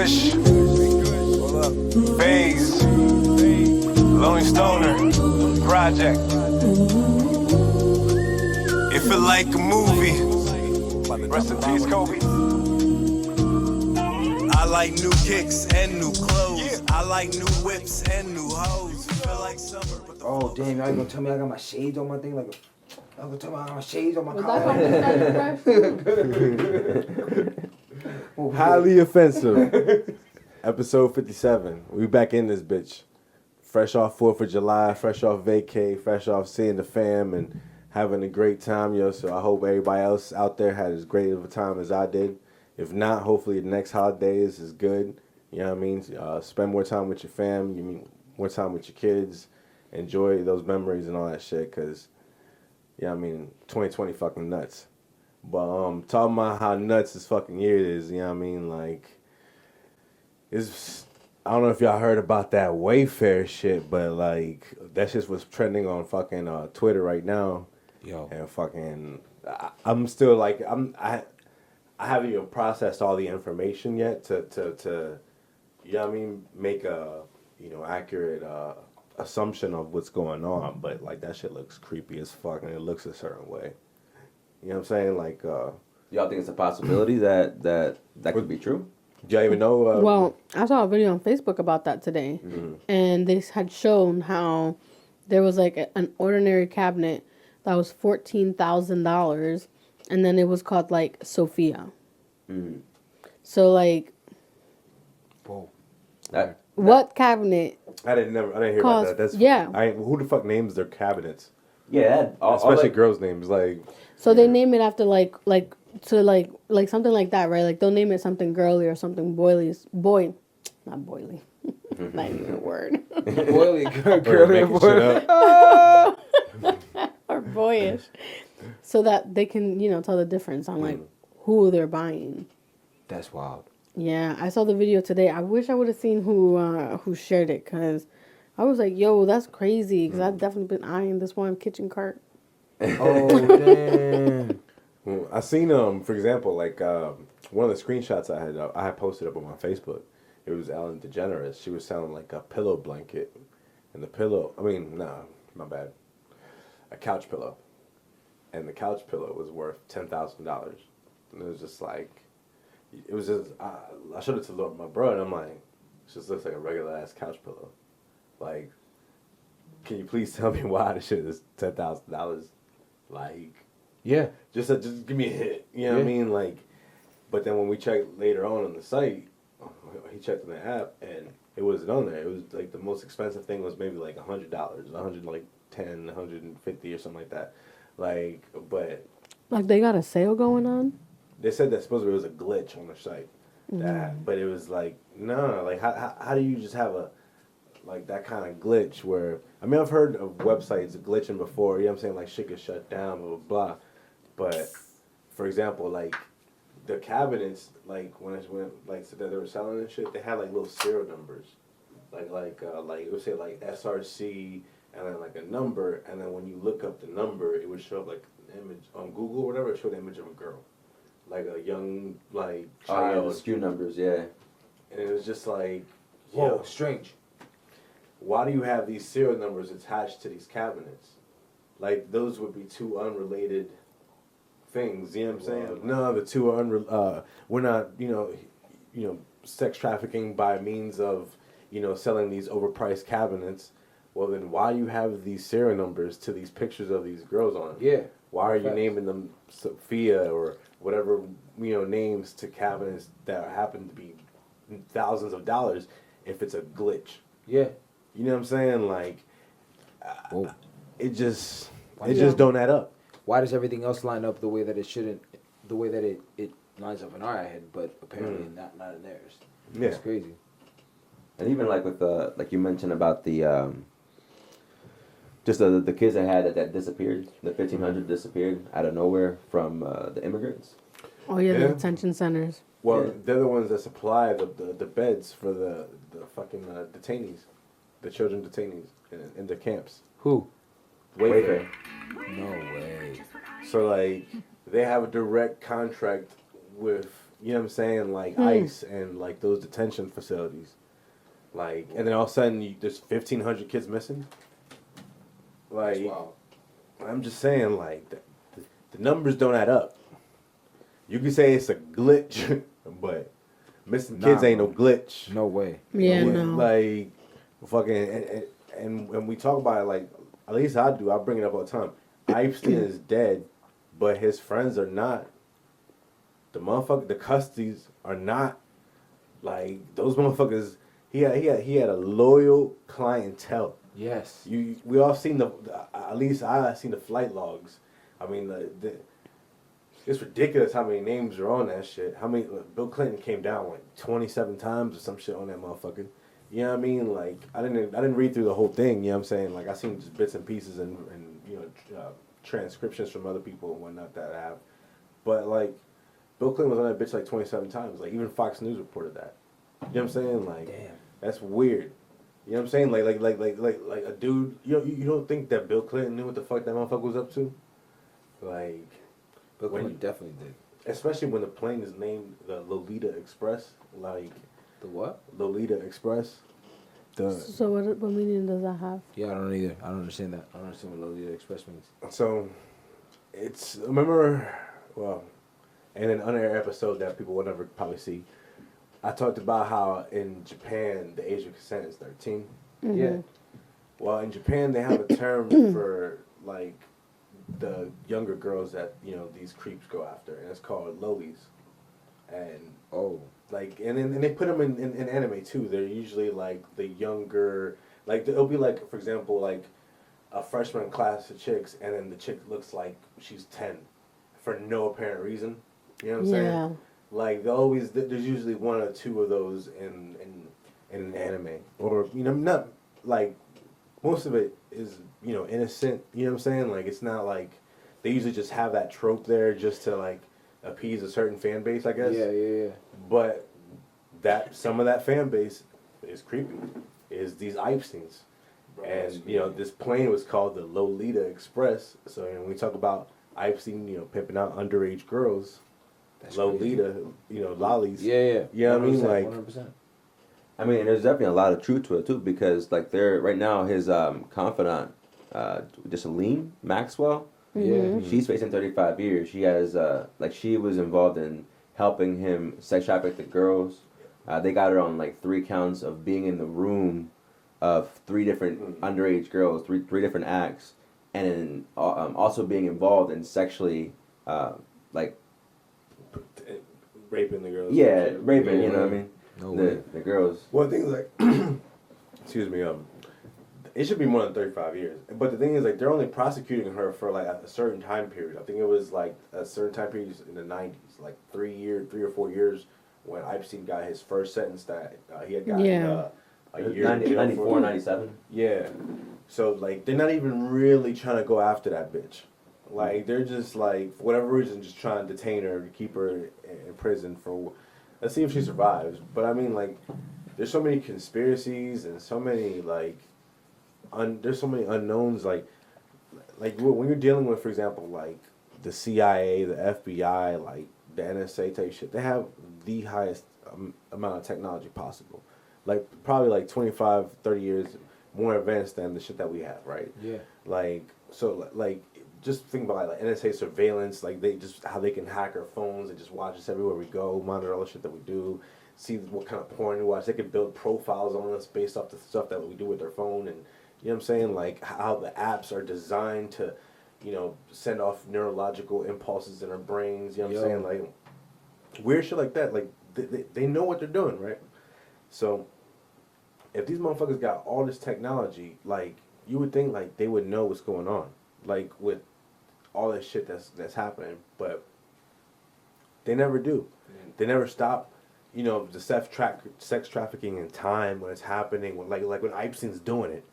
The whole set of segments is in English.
Kush, Phase, Lonely Stoner, Project. It feel like a movie. Rest in peace, Kobe. I like new kicks and new clothes. I like new whips and new hoes. Feel like summer, but the Oh damn, y'all gonna tell me I got my shades on my thing? Like, y'all gonna tell me I got my shades on my Was collar? Highly offensive. Episode 57. We back in this bitch. Fresh off 4th of July, fresh off vacay, fresh off seeing the fam and having a great time, yo. So I hope everybody else out there had as great of a time as I did. If not, hopefully the next holidays is good. You know what I mean? Spend more time with your fam. You mean more time with your kids. Enjoy those memories and all that shit. Cause, yeah, I mean, 2020 fucking nuts. But talking about how nuts this fucking year is. You know what I mean? Like, it's. I don't know if y'all heard about that Wayfair shit, but like that shit was trending on fucking Twitter right now. Yo. And fucking, I'm still like I haven't even processed all the information yet to you know what I mean, make a, you know, accurate assumption of what's going on, but like that shit looks creepy as fuck and it looks a certain way. You know what I'm saying? Like y'all think it's a possibility that could be true? do y'all even know Well, I saw a video on Facebook about that today, and they had shown how there was like an ordinary cabinet that was $14,000, and then it was called like Sophia. So like, Whoa. what cabinet? I didn't hear Cause- about that. That's yeah. who the fuck names their cabinets? Yeah, Especially girls' names like So they name it after like something like that, right? Like they'll name it something girly or something not boily. Not even a word. Boy, or girl, making shit up. Or boyish. So that they can, you know, tell the difference on like who they're buying. That's wild. Yeah, I saw the video today. I wish I would have seen who shared it, because I was like, yo, that's crazy, because I've definitely been eyeing this one kitchen cart. Oh damn. I seen for example, like one of the screenshots I had posted up on my Facebook. It was Ellen DeGeneres. She was selling like a pillow blanket, and the pillow. I mean, nah, my bad. A couch pillow, and the couch pillow was worth $10,000, and it was just like, it was just. I showed it to my bro, and I'm like, it just looks like a regular ass couch pillow. Like, can you please tell me why this shit is $10,000? Like. Yeah. Just give me a hit, you know what I mean? Like, but then when we checked later on the site, he checked in the app and it wasn't on there. It was like the most expensive thing was maybe like $100, $110, $150 or something like that. Like, but Like they got a sale going on? they said that supposedly it was a glitch on the site. But it was like, no, like how do you just have a like that kind of glitch where, I mean, I've heard of websites glitching before, you know what I'm saying, like shit gets shut down, blah, blah, blah. But, for example, like, the cabinets, like, when like, so that they were selling and shit, they had, like, little serial numbers. Like, it would say, like, SRC, and then, like, a number, and then when you look up the number, it would show up, like, an image, on Google or whatever, it showed an image of a girl. Like, a young, like, child. Oh, yeah, the SKU numbers, yeah. And it was just like, Whoa, yo, strange. why do you have these serial numbers attached to these cabinets? Like, those would be two unrelated things, you know what I'm saying? No, the two are we're not, you know, sex trafficking by means of, you know, selling these overpriced cabinets. Well, then why do you have these serial numbers to these pictures of these girls on? Yeah. Why are you naming them Sophia or whatever, you know, names to cabinets that happen to be thousands of dollars if it's a glitch? Yeah. You know what I'm saying? Like, it just Yeah. don't add up. Why does everything else line up the way that it shouldn't, the way that it lines up in our head, but apparently not in theirs? Yeah. It's crazy. And even like with like you mentioned about the just the kids that had that disappeared, the 1,500 disappeared out of nowhere from the immigrants. Oh yeah, Yeah. the detention centers. Well, Yeah. they're the ones that supply the beds for the fucking detainees, the children detainees in the camps. Who? Wayfair. No way. So like, they have a direct contract with You know what I'm saying? Like ICE and like those detention facilities. Like, and then all of a sudden there's 1,500 kids missing. Like, I'm just saying, like, the numbers don't add up. You can say it's a glitch, but missing kids ain't no glitch. No way. Yeah, You no. know, like, fucking, and when we talk about it, like, at least I do, I bring it up all the time. Epstein is dead, but his friends are not. The custodies are not. Like, those motherfuckers, he had a loyal clientele. Yes. We all seen at least I seen the flight logs. I mean, it's ridiculous how many names are on that shit. How many Bill Clinton came down like 27 times or some shit on that motherfucker. You know what I mean? Like I didn't read through the whole thing. You know what I'm saying? Like I seen just bits and pieces and you know transcriptions from other people and whatnot that I have. But like Bill Clinton was on that bitch like 27 times. Like even Fox News reported that. You know what I'm saying? Like Damn. That's weird. You know what I'm saying? Like a dude. You don't think that Bill Clinton knew what the fuck that motherfucker was up to? Like. Bill Clinton definitely did. Especially when the plane is named the Lolita Express, like The what? Lolita Express. So what meaning does that have? Yeah, I don't either. I don't understand that. I don't understand what Lolita Express means. So, remember, well, in an unair episode that people will never probably see, I talked about how in Japan the age of consent is 13. Mm-hmm. Yeah. Well, in Japan they have a term for like the younger girls that these creeps go after, and it's called lolis. And like, and they put them in anime too. They're usually like the younger, like it'll be like, for example, like a freshman class of chicks, and then the chick looks like she's 10 for no apparent reason. You know what I'm saying? Like there's usually one or two of those in an anime, or not like most of it is innocent. You know what I'm saying? Like it's not like they usually just have that trope there just to like appease a certain fan base, I guess. Yeah. But some of that fan base is creepy. Is these Epsteins, and this plane was called the Lolita Express. So when we talk about Epstein, pimping out underage girls, that's Lolita, lollies. Yeah. You know what I mean? Like 100%. I mean, there's definitely a lot of truth to it too, because like they're right now his confidant, just Lean Maxwell. Yeah. She's facing 35 years. She has she was involved in helping him sex traffic the girls. They got her on like 3 counts of being in the room of 3 different underage girls, three different acts, and also being involved in sexually raping the girls. Yeah, raping. You know what I mean? No way. The girls. Well, the thing is like, excuse me, it should be more than 35 years. But the thing is like, they're only prosecuting her for like a certain time period. I think it was like a certain time period in the 90s, like 3 or 4 years when Epstein got his first sentence that he had gotten a year. 94, 97. Yeah. So like, they're not even really trying to go after that bitch. Like they're just like, for whatever reason, just trying to detain her, keep her in prison for. Let's see if she survives. But I mean, like, there's so many conspiracies and so many like, there's so many unknowns. Like when you're dealing with, for example, like the CIA, the FBI, like the NSA type shit, they have the highest amount of technology possible. Like probably like 25, 30 years more advanced than the shit that we have, right? Yeah. Like so, like. Just think about like NSA surveillance, like they just how they can hack our phones and just watch us everywhere we go, monitor all the shit that we do, see what kind of porn we watch. They can build profiles on us based off the stuff that we do with their phone, and you know what I'm saying, like how the apps are designed to, send off neurological impulses in our brains. You know what I'm saying, like weird shit like that. Like they know what they're doing, right? So if these motherfuckers got all this technology, like you would think like they would know what's going on, like with all this shit that's happening, but they never do. They never stop, the sex trafficking in time when it's happening. When like when Epstein's doing it,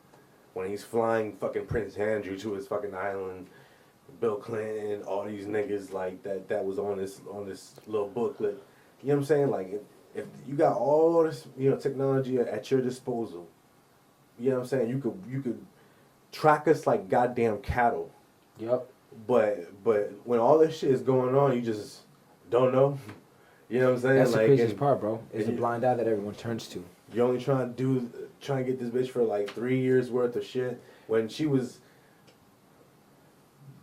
when he's flying fucking Prince Andrew to his fucking island, Bill Clinton, all these niggas like that was on this little booklet. You know what I'm saying? Like if you got all this technology at your disposal, you know what I'm saying? You could track us like goddamn cattle. Yep. But when all this shit is going on, you just don't know. You know what I'm saying? That's the like, craziest and part, bro. It's a and blind eye that everyone turns to. you're only trying to get this bitch for like 3 years worth of shit when she was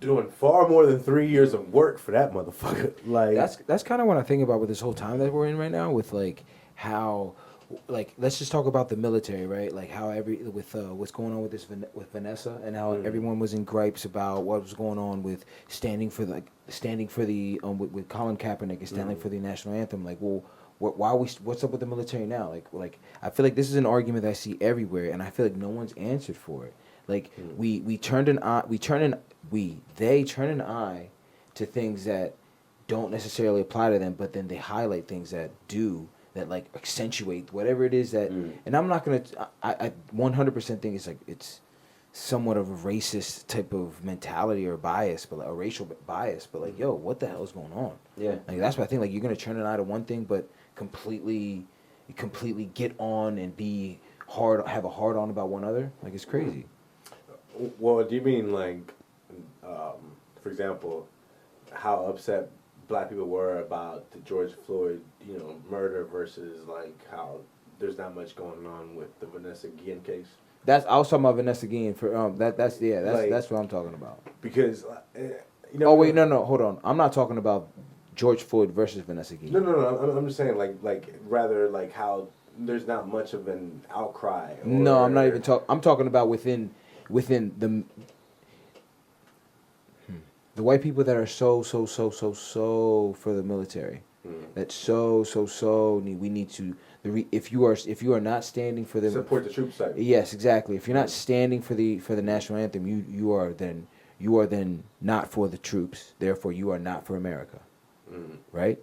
doing far more than 3 years of work for that motherfucker. Like That's kind of what I think about with this whole time that we're in right now, with like how, like, let's just talk about the military, right? Like how what's going on with with Vanessa, and how everyone was in gripes about what was going on with standing for the with Colin Kaepernick and standing for the national anthem. Like, well, what's up with the military now? Like I feel like this is an argument that I see everywhere, and I feel like no one's answered for it. Like they turn an eye to things that don't necessarily apply to them, but then they highlight things that do, that like accentuate whatever it is that. And I'm not gonna. I 100% think it's somewhat of a racist type of mentality or bias, but like a racial bias. But like, yo, what the hell is going on? Yeah. Like that's what I think. Like you're gonna turn an eye to one thing, but completely get on and have a hard on about one other. Like it's crazy. Well, do you mean like, for example, how upset black people were about the George Floyd, murder versus like how there's not much going on with the Vanessa Guillen case? I was talking about Vanessa Guillen for that's Like, that's what I'm talking about. Because Oh wait, no, hold on. I'm not talking about George Floyd versus Vanessa Guillen. No. I'm just saying like rather like how there's not much of an outcry. No, I'm not even talking. I'm talking about within the white people that are so for the military. That's so we need to. If you are not standing for the support the troops side. Yes, exactly. If you're not standing for the national anthem, you are then not for the troops. Therefore, you are not for America. Right?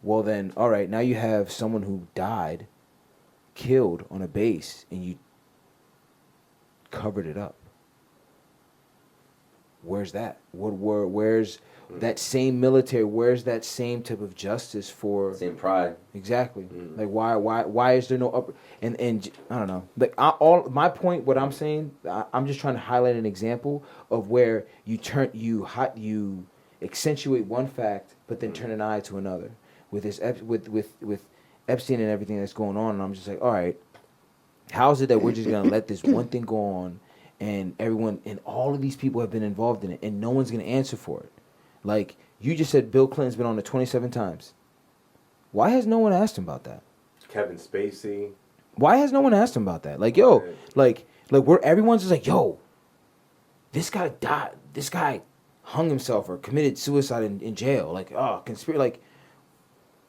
Well then, all right. Now you have someone who died, killed on a base, and you covered it up. Where's that? Where's that same military? Where's that same type of justice for? Same pride. Exactly. Like why is there no upper? And I don't know. Like my point, what I'm saying, I'm just trying to highlight an example of where you accentuate one fact, but then turn an eye to another. With this with Epstein and everything that's going on, and I'm just like, all right, how is it that we're just gonna let this one thing go on? And everyone and all of these people have been involved in it, and no one's gonna answer for it. Like you just said, Bill Clinton's been on it 27 times. Why has no one asked him about that? Kevin Spacey. Why has no one asked him about that? Like yo, like everyone's just like yo. This guy died. This guy hung himself or committed suicide in jail. Like conspiracy. Like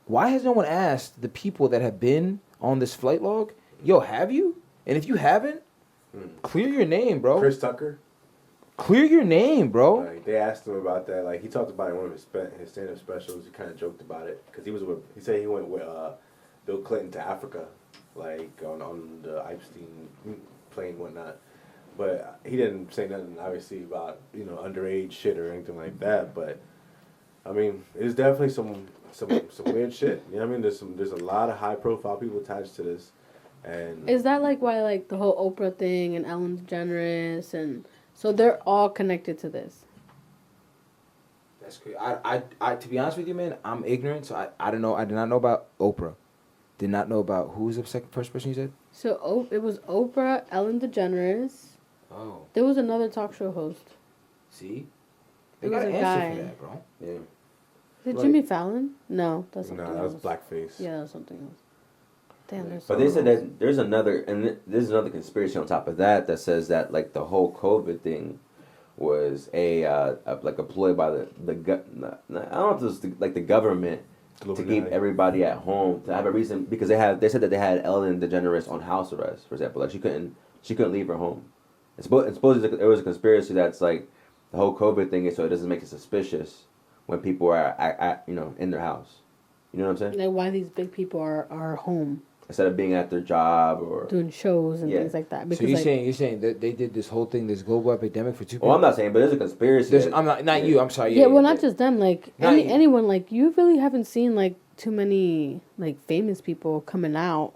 why has no one asked the people that have been on this flight log? Yo, have you? And if you haven't. Clear your name, bro. Chris Tucker. Clear your name, bro. Like, they asked him about that. Like he talked about it in one of his stand-up specials. He kind of joked about it because he said he went with Bill Clinton to Africa, like on the Epstein plane and whatnot. But he didn't say nothing, obviously, about underage shit or anything like that. But I mean, it's definitely some weird shit. You know what I mean? There's a lot of high-profile people attached to this. And is that like why like the whole Oprah thing and Ellen DeGeneres and so they're all connected to this? That's crazy. I to be honest with you, man, I'm ignorant, so I don't know. I did not know about Oprah. Did not know about who was the first person you said? So it was Oprah, Ellen DeGeneres. Oh. There was another talk show host. See, they It got was an a answer guy. for that, bro. Yeah. Is it Like- Jimmy Fallon? No, that's something that else. was blackface. Yeah, that was something else. Damn, there's But they something said else. that there's another conspiracy on top of that says that like the whole COVID thing was like a ploy by the I don't know if it was like the government to keep everybody at home, to have a reason, because they said that they had Ellen DeGeneres on house arrest, for example, like she couldn't leave her home. And supposedly there was a conspiracy that's like the whole COVID thing is so it doesn't make it suspicious when people are at in their house. You know what I'm saying? Like why these big people are home Instead of being at their job or doing shows and Yeah. things like that. Because So you're like, saying that they did this whole thing, this global epidemic for 2 people? Well, I'm not saying, but there's a conspiracy. I'm not you. I'm sorry. yeah, well, not just them. Like Not you. anyone. Like you really haven't seen like too many like famous people coming out,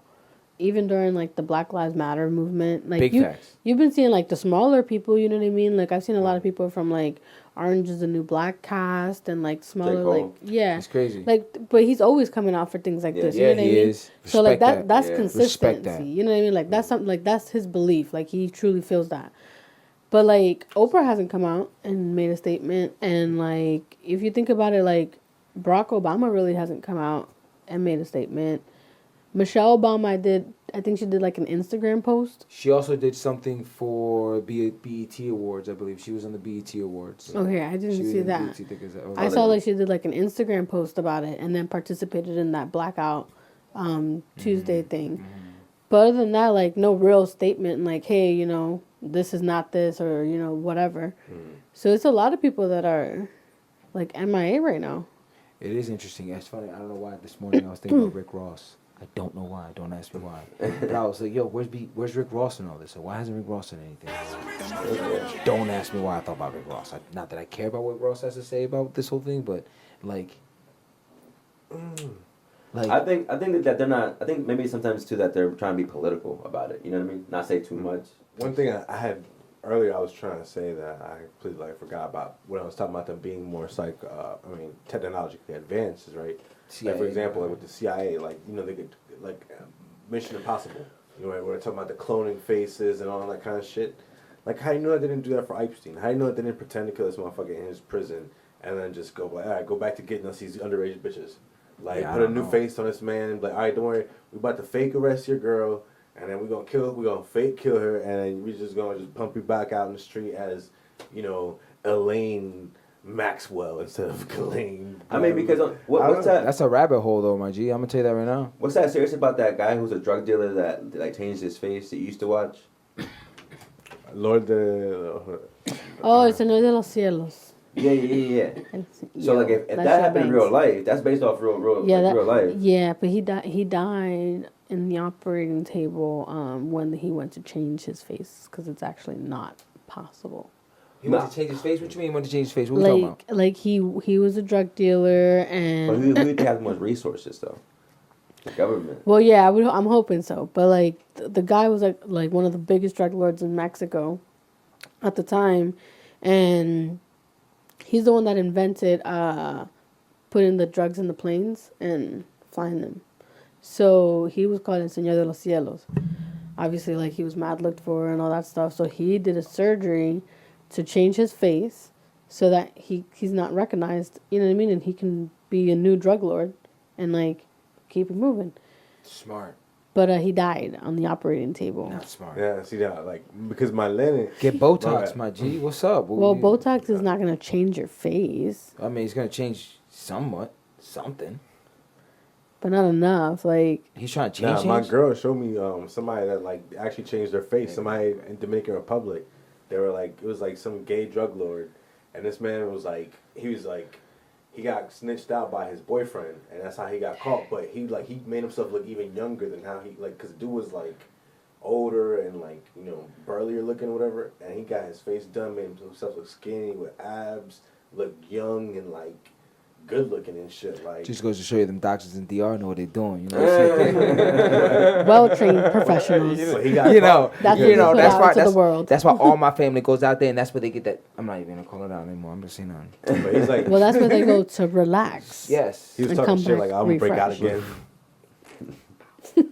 even during like the Black Lives Matter movement. Like Big facts. you've been seeing like the smaller people. You know what I mean? Like I've seen a lot of people from like Orange is the New Black cast and like smaller Cole. like yeah. It's crazy. Like, but he's always coming out for things like Yeah. this. Yeah, You know what I he mean? is. So like Respect that's Yeah. consistency. Respect that. You know what I mean? Like that's something like that's his belief. Like he truly feels that. But like Oprah hasn't come out and made a statement, and like if you think about it, like Barack Obama really hasn't come out and made a statement. Michelle Obama, I think she did like an Instagram post. She also did something for BET Awards, I believe. She was on the BET Awards. Okay, I didn't She was see in that. BET, I saw like she did like an Instagram post about it and then participated in that blackout Tuesday thing. But other than that, like no real statement like, hey, you know, this is not this or, you know, whatever. So it's a lot of people that are like MIA right now. It is interesting. It's funny. I don't know why this morning I was thinking about Rick Ross. I don't know why. Don't ask me why. But I was like, yo, where's Rick Ross in all this? So why hasn't Rick Ross done anything? Don't ask me why I thought about Rick Ross. Not that I care about what Ross has to say about this whole thing, but like I think that they're not. I think maybe sometimes too that they're trying to be political about it. You know what I mean? Not say too much. One thing I had earlier, I was trying to say that I completely forgot about when I was talking about them being more technologically advanced, right? CIA, like for example, like with the CIA, like you know they could Mission Impossible. You know, right, we're talking about the cloning faces and all that kind of shit. Like how you know that they didn't do that for Epstein? How you know that they didn't pretend to kill this motherfucker in his prison and then just go like, all right, go back to getting us these underage bitches. Like Yeah, put a new face on this man and be like, all right, don't worry, we about to fake arrest your girl. And then we're gonna fake kill her, and then we just gonna pump you back out in the street as, you know, Elaine Maxwell instead of Elaine. I mean, because what's that? That's a rabbit hole, though, my G. I'm gonna tell you that right now. What's that serious about that guy who's a drug dealer that like changed his face that you used to watch? Lord the. Oh, El Señor de los Cielos. Yeah. So like if That's that happened in real Banks. life, that's based off real real life. Yeah, but he died in the operating table when he went to change his face because it's actually not possible. He went to change his face? What you mean he went to change his face? What are we talking about? Like he was a drug dealer and. But who do you have the most resources though? The government. Well, yeah, I'm hoping so. But like the guy was like one of the biggest drug lords in Mexico at the time, and he's the one that invented putting the drugs in the planes and flying them. So he was called El Señor de los Cielos. Obviously, like he was mad looked for and all that stuff. So he did a surgery to change his face so that he's not recognized. You know what I mean? And he can be a new drug lord and like keep it moving. Smart. But he died on the operating table. Not smart. Yeah, see that because my Lennon. Get Botox, my G. What's up? Well, Botox is not going to change your face. I mean, it's gonna change something. But not enough. Like He's trying to change. My girl showed me somebody that like actually changed their face. Somebody in Dominican Republic. They were like, it was like some gay drug lord, and this man was like, he got snitched out by his boyfriend, and that's how he got caught. But he made himself look even younger than how he because the dude was like older and like burlier looking or whatever, and he got his face done, made himself look skinny with abs, looked young and like good looking and shit. Like Just goes to show you them doctors in DR know what they're doing. You know what I'm saying? well-trained professionals. So he got you know, That's what you know, put that's out why into the world. that's why all my family goes out there, and that's where they get that. I'm not even gonna call it out anymore. I'm just saying that. But he's like, Well, that's where they go to relax. Yes. he was and talking come shit back like I'm gonna break out refreshed. again.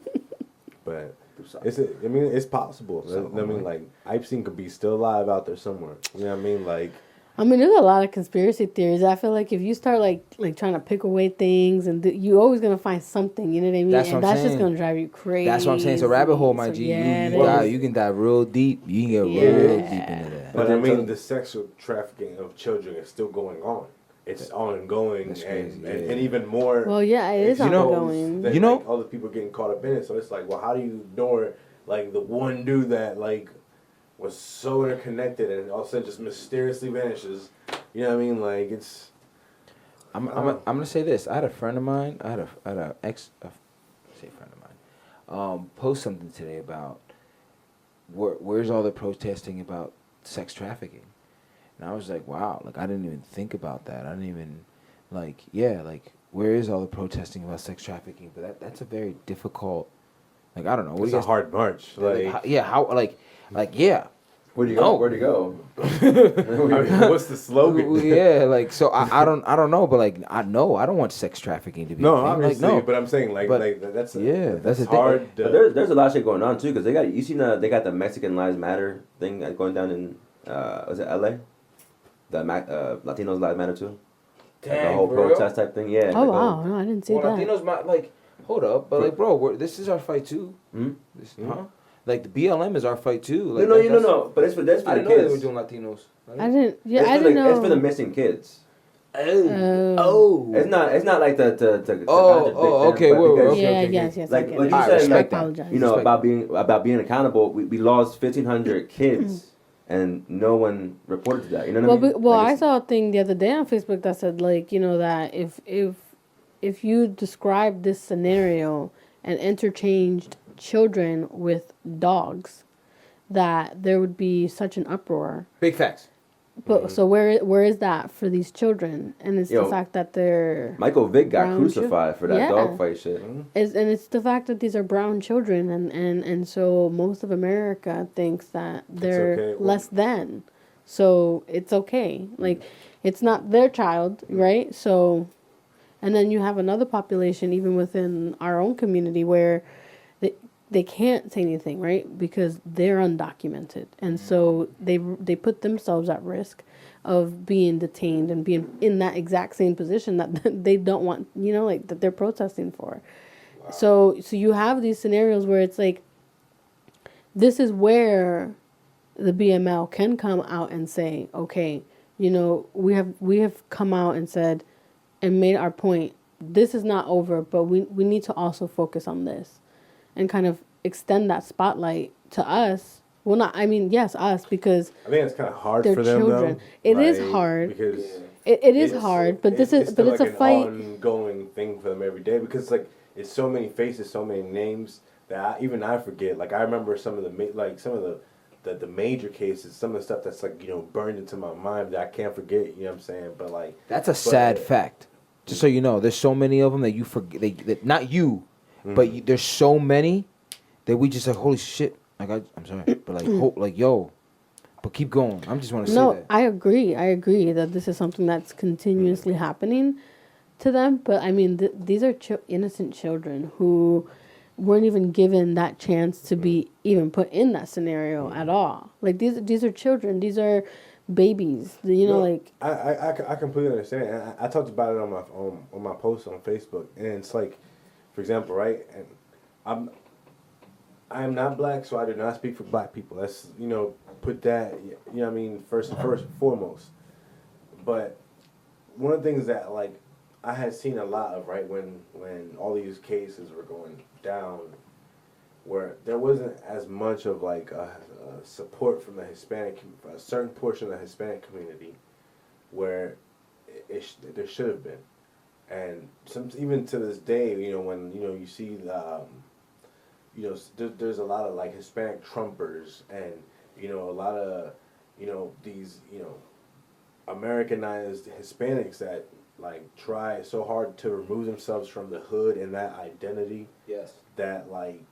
But it's possible. I mean, like Epstein could be still alive out there somewhere. You know what I mean? Like, I mean, there's a lot of conspiracy theories. I feel like if you start like trying to pick away things, and you're always gonna find something. You know what I mean? That's and what I'm that's just saying. gonna drive you crazy. That's what I'm saying. It's a rabbit hole, my So, G. yeah, You can dive real deep. You can get real deep into that. but I mean, the sexual trafficking of children is still going on. It's ongoing, That's and, crazy, and, yeah. and even more. Well, yeah, it is ongoing. Than, You know- like, all the people getting caught up in it. So it's like, well, how do you ignore like the one dude that like was so interconnected and all of a sudden just mysteriously vanishes? You know what I mean? Like it's. I'm gonna say this. I had a friend of mine. I had a friend of mine. Post something today about where's all the protesting about sex trafficking, and I was like, wow, like I didn't even think about that. I didn't even where is all the protesting about sex trafficking? But that's a very difficult. Like I don't know. What It's do you a guys hard march. Like yeah, how yeah. Where'd you go? No. Where'd you go? What's the slogan? Yeah, like so I don't know, but like I don't want sex trafficking to be No, a thing. obviously, like, no. but I'm saying But- that's yeah, that's the thing. hard. But there's a lot of shit going on too, because they got they got the Mexican Lives Matter thing going down in was it LA? The Latinos Lives Matter too. Like the whole protest type thing. Yeah. Oh like, wow, no, I didn't see Well, that. Latinos might like hold up, but like bro, this is our fight too. Hmm? Huh? Like the BLM is our fight too. Like, No. But that's for I the didn't know they were kids. doing Latinos. I didn't. Yeah, It's I for didn't the, know. It's for the missing kids. Oh. It's not like to Oh, contradict okay, them, but whoa, because, okay, yeah, okay, yes, okay. yes. Like- I get like it. you I said, respect I that. apologize. you know, Respect about being accountable. We lost 1,500 kids, and no one reported to that. You know what I mean? Like, I it's- saw a thing the other day on Facebook that said like, you know, that if you describe this scenario and interchanged children with dogs, that there would be such an uproar. Big facts. But so where is that for these children? And it's Yo, the fact that they're Michael Vick got brown crucified for that Yeah. dogfight shit. it's the fact that these are brown children, and so most of America thinks that they're okay. Well- less than, so it's okay. Like it's not their child, right? So, and then you have another population even within our own community where they can't say anything, right? Because they're undocumented, and so they put themselves at risk of being detained and being in that exact same position that they don't want, you know, like that they're protesting for. Wow. So you have these scenarios where it's like, this is where the BML can come out and say, okay, you know, we have come out and said and made our point. This is not over, but we need to also focus on this and kind of extend that spotlight to us. Well, not, I mean, yes, us, because I think it's kind of hard they're for them children. though. It is Like, hard. because it is hard, but it's it's still a like fight. an ongoing thing for them every day because like it's so many faces, so many names that even I forget. Like I remember some of the the major cases, some of the stuff that's like, you know, burned into my mind that I can't forget. You know what I'm saying? But like That's a sad fact. Just so you know, there's so many of them that you forget. That not you, but there's so many that we just like, holy shit. Like I'm sorry, but like yo, but keep going. I just want to say No, that. I agree that this is something that's continuously happening to them. But I mean, these are innocent children who weren't even given that chance to be even put in that scenario at all. Like these are children. These are babies. You know, like I completely understand. And I talked about it on my post on Facebook, and it's like, for example, right? And I'm not black, so I do not speak for black people. That's, you know, put that, you know what I mean, first and foremost. But one of the things that like I had seen a lot of, right, when all these cases were going down, where there wasn't as much of like a support from the Hispanic, a certain portion of the Hispanic community, where there should have been, and even to this day, you know, when you know you see you know, there's a lot of like Hispanic Trumpers, and you know, a lot of, you know, these, you know, Americanized Hispanics that like try so hard to remove themselves from the hood and that identity. Yes. That like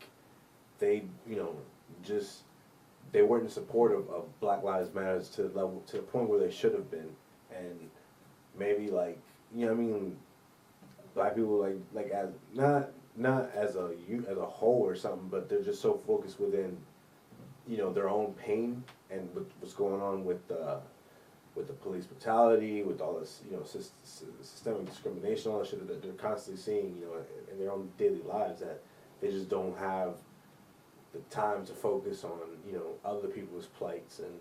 they, you know, just they weren't in support of Black Lives Matter to the point where they should have been, and maybe like, you know what I mean, black people like as not as a whole or something, but they're just so focused within, you know, their own pain and what's going on with the police brutality, with all this, you know, systemic discrimination, all that shit that they're constantly seeing, you know, in their own daily lives, that they just don't have the time to focus on, you know, other people's plights, and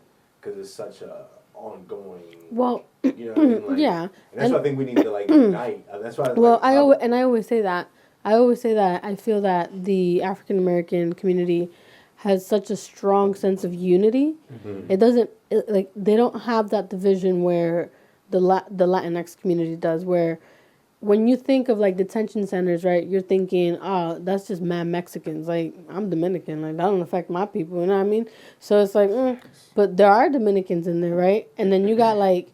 because it's such a ongoing. well, You know what I mean? Like, yeah. And that's why I think we need to like unite. That's why. Well, like, I always say that. I feel that the African American community has such a strong sense of unity. Mm-hmm. It doesn't like they don't have that division where the Latinx community does. Where when you think of like detention centers, right, you're thinking, oh, that's just mad Mexicans. Like I'm Dominican, like that don't affect my people. You know what I mean? So it's like, but there are Dominicans in there, right? And then you got like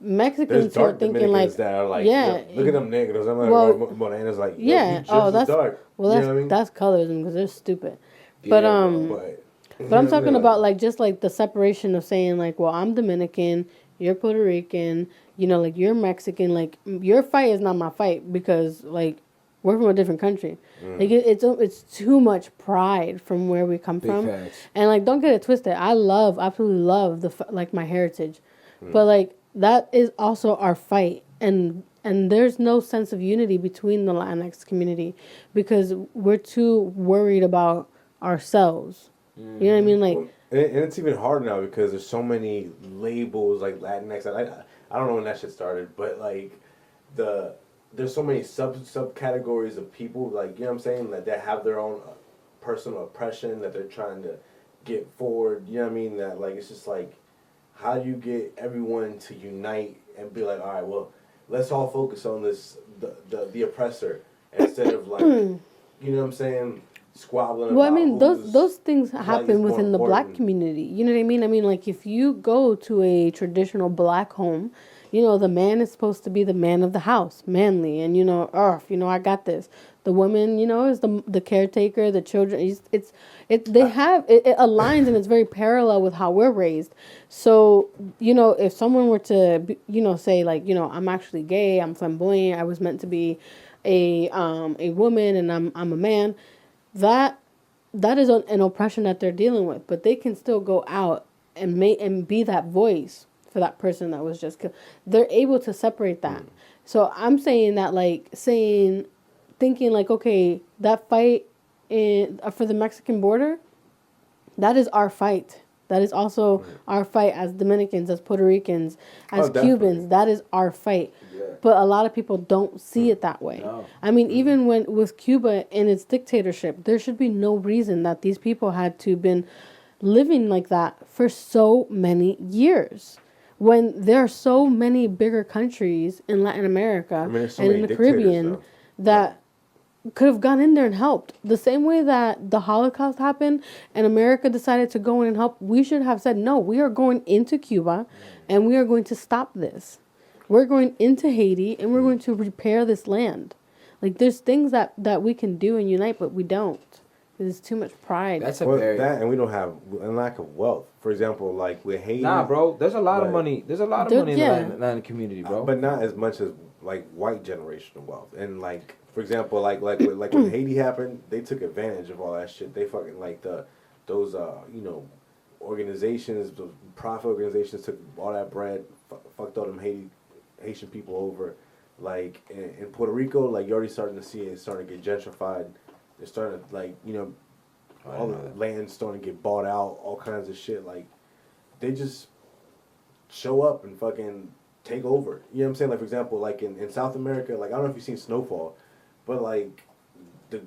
Mexicans there's who are dark thinking Dominicans like, that are like, yeah, look at them niggas. I'm like, well, Monanas like, yeah. Yo, Oh, that's dark. well, You that's know what I mean? that's colorism because they're stupid. Yeah, But But But I'm talking about like just like the separation of saying like, well, I'm Dominican, you're Puerto Rican, you know, like you're Mexican, like your fight is not my fight because like we're from a different country. Like it's too much pride from where we come Big from, facts. and like don't get it twisted. I absolutely love like my heritage, but like that is also our fight, and there's no sense of unity between the Latinx community because we're too worried about ourselves. You know what I mean? Like, And it's even harder now because there's so many labels like Latinx. I don't know when that shit started, but like there's so many subcategories of people, like, you know what I'm saying, that have their own personal oppression that they're trying to get forward. You know what I mean? That like it's just like, how do you get everyone to unite and be like, all right, well, let's all focus on this the oppressor instead of like, you know what I'm saying, squabbling. well, I about mean, those things plight is happen more within the black important. community. You know what I mean? I mean, like if you go to a traditional black home, you know, the man is supposed to be the man of the house, manly, and you know, you know, I got this. The woman, you know, is the caretaker. The children, it aligns and it's very parallel with how we're raised. So, you know, if someone were to, you know, say like, you know, I'm actually gay, I'm flamboyant, I was meant to be a woman, and I'm a man. That is an oppression that they're dealing with, but they can still go out and be that voice for that person that was just killed. They're able to separate that. So I'm saying that like thinking like, okay, that fight for the Mexican border, that is our fight. That is also our fight as Dominicans, as Puerto Ricans, as Cubans. That is our fight. Yeah. But a lot of people don't see it that way. No. I mean, even with Cuba and its dictatorship, there should be no reason that these people had to been living like that for so many years. When there are so many bigger countries in Latin America there's so and many in the dictators, Caribbean though. that could have gone in there and helped. The same way that the Holocaust happened and America decided to go in and help, we should have said, no, we are going into Cuba and we are going to stop this. We're going into Haiti and we're going to repair this land. Like, there's things that we can do and unite, but we don't. There's too much pride. That's a Well, very that and we don't have a lack of wealth. For example, like with Haiti. nah, bro. There's a lot of Like, money. There's a lot of There- money in yeah. the Latin community, bro. but not as much as like white generational wealth. And like, for example, like when Haiti happened, they took advantage of all that shit. They fucking like those you know, organizations, those profit organizations took all that bread, fucked all them Haitian people over. Like in Puerto Rico, like you're already starting to see it starting to get gentrified. They're starting to, like, you know, all the land's starting to get bought out, all kinds of shit. Like, they just show up and fucking take over. You know what I'm saying? Like, for example, like in South America, like, I don't know if you've seen Snowfall, but like the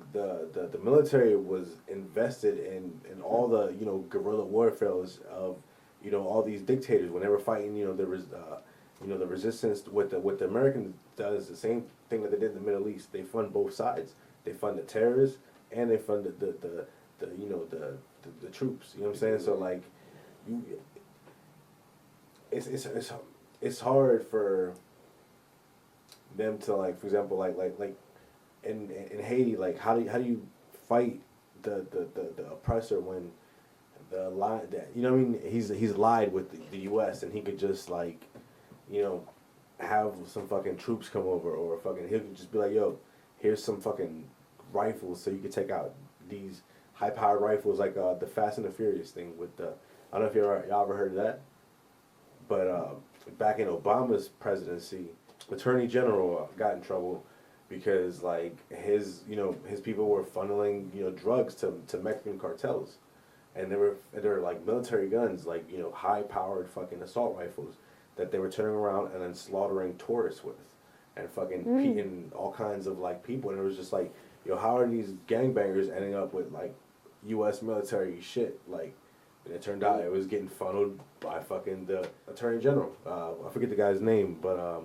military was invested in all the, you know, guerrilla warfare of, you know, all these dictators when they were fighting, you know, the resistance with the Americans does the same thing that they did in the Middle East. They fund both sides. They fund the terrorists and they fund the you know, the troops. You know what I'm saying? So like, it's hard for them to, like, for example, like in Haiti, like how do you fight the oppressor when the lie that, you know what I mean, he's lied with the U.S. and he could just, like, you know, have some fucking troops come over, or fucking he could just be like, yo, here's some fucking rifles so you can take out these high-powered rifles, like the Fast and the Furious thing with the, I don't know if y'all ever heard of that, but back in Obama's presidency, Attorney General got in trouble because, like, his people were funneling, you know, drugs to Mexican cartels, and they were like military guns, like, you know, high-powered fucking assault rifles that they were turning around and then slaughtering tourists with, and fucking beating all kinds of, like, people, and it was just like, yo, how are these gangbangers ending up with, like, U.S. military shit? Like, and it turned out it was getting funneled by fucking the Attorney General. I forget the guy's name, but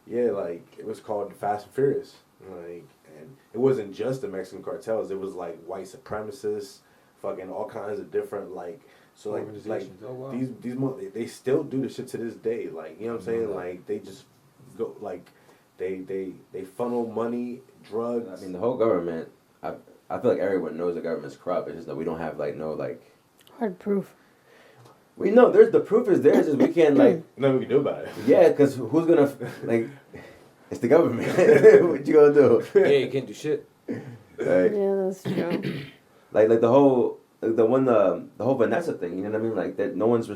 yeah, like, it was called Fast and Furious. Like, and it wasn't just the Mexican cartels. It was, like, white supremacists, fucking all kinds of different, like, so, like, Oh, wow. they still do this shit to this day. Like, you know what I'm saying? Like, they just go, like, they funnel money, drugs. I mean, the whole government. I feel like everyone knows the government's corrupt. It's just that we don't have, like, no, like, Hard proof. We know there's the proof is there. It's just we can't like. Nothing we can do about it. Yeah, because who's gonna like? It's the government. What you gonna do? Yeah, you can't do shit. Like, Yeah, that's true. like the whole the whole Vanessa thing. You know what I mean? Like that. No one's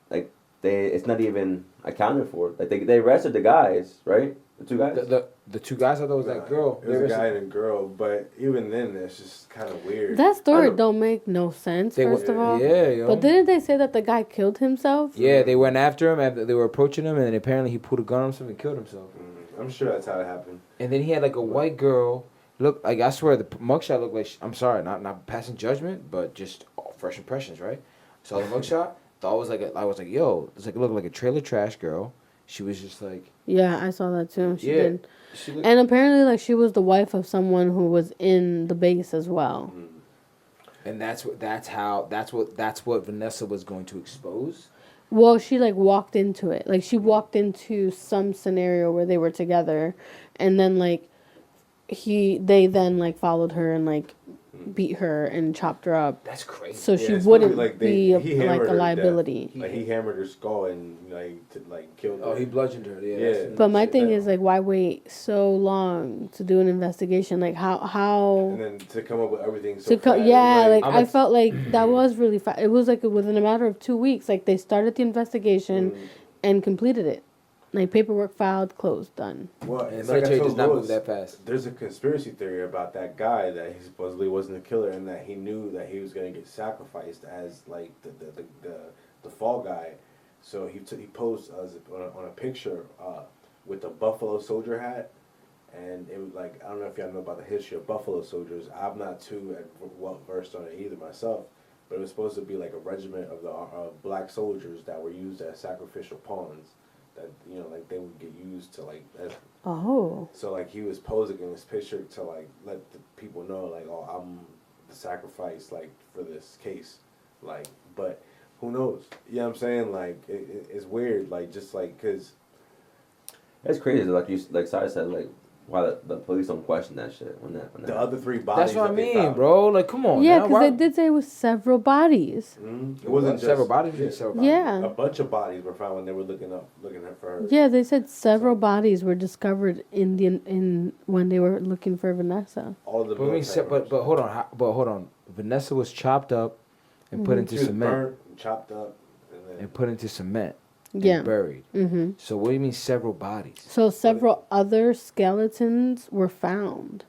like it's not even accounted for. Like they arrested the guys, right? The two guys. The two guys, I thought it was that girl. It was a guy and a girl, but even then, it's just kind of weird. That story don't make no sense. They First were, of all, yeah, yo. but didn't they say that the guy killed himself? Yeah, they went after him, and they were approaching him, and then apparently he pulled a gun on himself and killed himself. I'm sure that's how it happened. And then he had like a white girl. Look, like I swear, the mugshot looked like. I'm sorry, not passing judgment, but just fresh impressions, right? So the mugshot, thought was like I was like, yo, it's like it looked like a trailer trash girl. She was just like. Yeah, I saw that too. She Yeah. did. She looked, And apparently, like, she was the wife of someone who was in the base as well. and that's what Vanessa was going to expose. Well, she like walked into it. Like she walked into some scenario where they were together, and then like they then like followed her and like beat her and chopped her up. That's crazy. So she it's wouldn't probably like be he like hammered a her to liability. death. Like he hammered her skull and killed her. Oh, he bludgeoned her. Yeah. Yeah. that's- But my Shit, thing that- is like, why wait so long to do an investigation? Like how And then to come up with everything so to fast, yeah, like I'm I a- felt like that was really fast. It was like within a matter of 2 weeks. Like they started the investigation and completed it. Like paperwork filed, closed, done. Well, And it's the like I military told does not Louis, move that fast. there's a conspiracy theory about that guy that he supposedly wasn't a killer and that he knew that he was going to get sacrificed as like the fall guy. So he posed on a picture with a Buffalo Soldier hat, and it was like, I don't know if y'all know about the history of Buffalo Soldiers. I'm not too well versed on it either myself, but it was supposed to be like a regiment of the black soldiers that were used as sacrificial pawns. That like they would get used to like. Oh. So like he was posing in this picture to like let the people know like, oh, I'm the sacrifice like for this case, like, but who knows? You know what I'm saying? Like it's weird, like just like because It's crazy. Like Sarah said, like why the police don't question that shit when that the other three bodies. That's what I that they mean, found, bro. Like, come on. Yeah, now. because they did say it was several bodies. It wasn't just several bodies. yeah, Several bodies. Yeah. a bunch of bodies were found when they were looking for her. Yeah, they said several bodies were discovered in when they were looking for Vanessa. All of the. But, but hold on. Hold on. Vanessa was chopped up and put into she was cement. burnt, and chopped up, and then And put into cement. And Yeah. buried. Mm-hmm. So what do you mean several bodies? So several other skeletons were found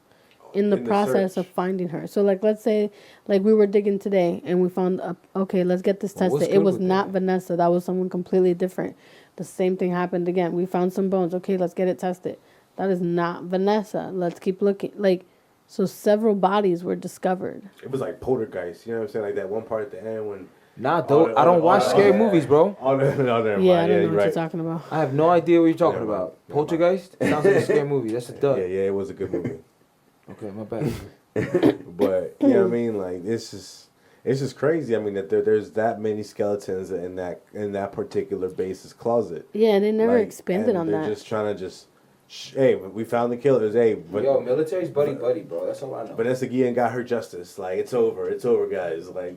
in the process search. of finding her. So like let's say like we were digging today and we found okay, let's get this Well, what's tested. It good was with not that? Vanessa. That was someone completely different. The same thing happened again. We found some bones. Okay, let's get it tested. That is not Vanessa. Let's keep looking. Like so several bodies were discovered. It was like poltergeist. You know what I'm saying? Like that one part at the end when. Nah, though, I don't watch scary movies, bro. Oh no, never Yeah, I mind. don't Yeah, know you're what right. you're talking about. I have no idea what you're talking Never mind. about. Never mind. Poltergeist? Sounds like a scary movie. That's a dud. Yeah, it was a good movie. Okay, my bad. But you know what I mean? Like it's just crazy. I mean that there's that many skeletons in that particular base's closet. Yeah, they never Like, expanded and on they're that. just trying to hey, we found the killers. Hey, but Yo, military's buddy, bro. That's all I know. Vanessa Guillen got her justice. Like it's over, guys. Like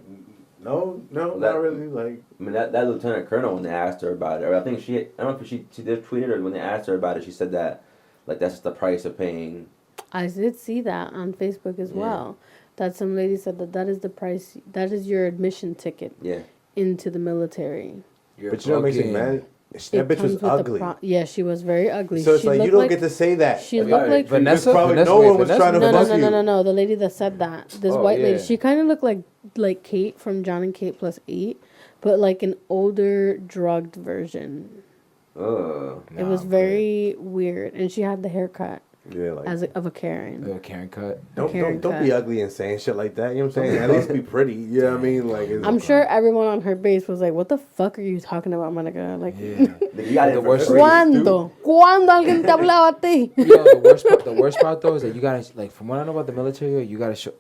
no, not really. Like I mean, that lieutenant colonel, when they asked her about it, or I think I don't know if she did tweet it, or when they asked her about it, she said that, like, that's the price of paying. I did see that on Facebook as Yeah. well. That some lady said that is the price. That is your admission ticket Yeah. into the military. but you know what makes me mad? That bitch was ugly. Yeah, she was very ugly. So it's she like you looked don't get to say that. She looked like Vanessa. Probably Vanessa, no wait, one was Vanessa? trying to no, fuck you. no. The lady that said that, this Oh, white lady, yeah. she kind of looked like Kate from John and Kate plus 8, but like an older drugged version. Ugh. It was very weird, and she had the haircut Yeah, like of a Karen. Oh, Karen cut. don't Karen be cut. ugly and saying shit like that. You know what I'm saying? At least be pretty. You know what I mean? Like it's, I'm sure everyone on her base was like, "What the fuck are you talking about, my nigga?" Like, Yeah. You got it The for worst- free. ¿Cuándo? ¿Cuándo alguien te hablaba a ti? Yo, the worst part though is that you gotta, like, from what I know about the military, you gotta show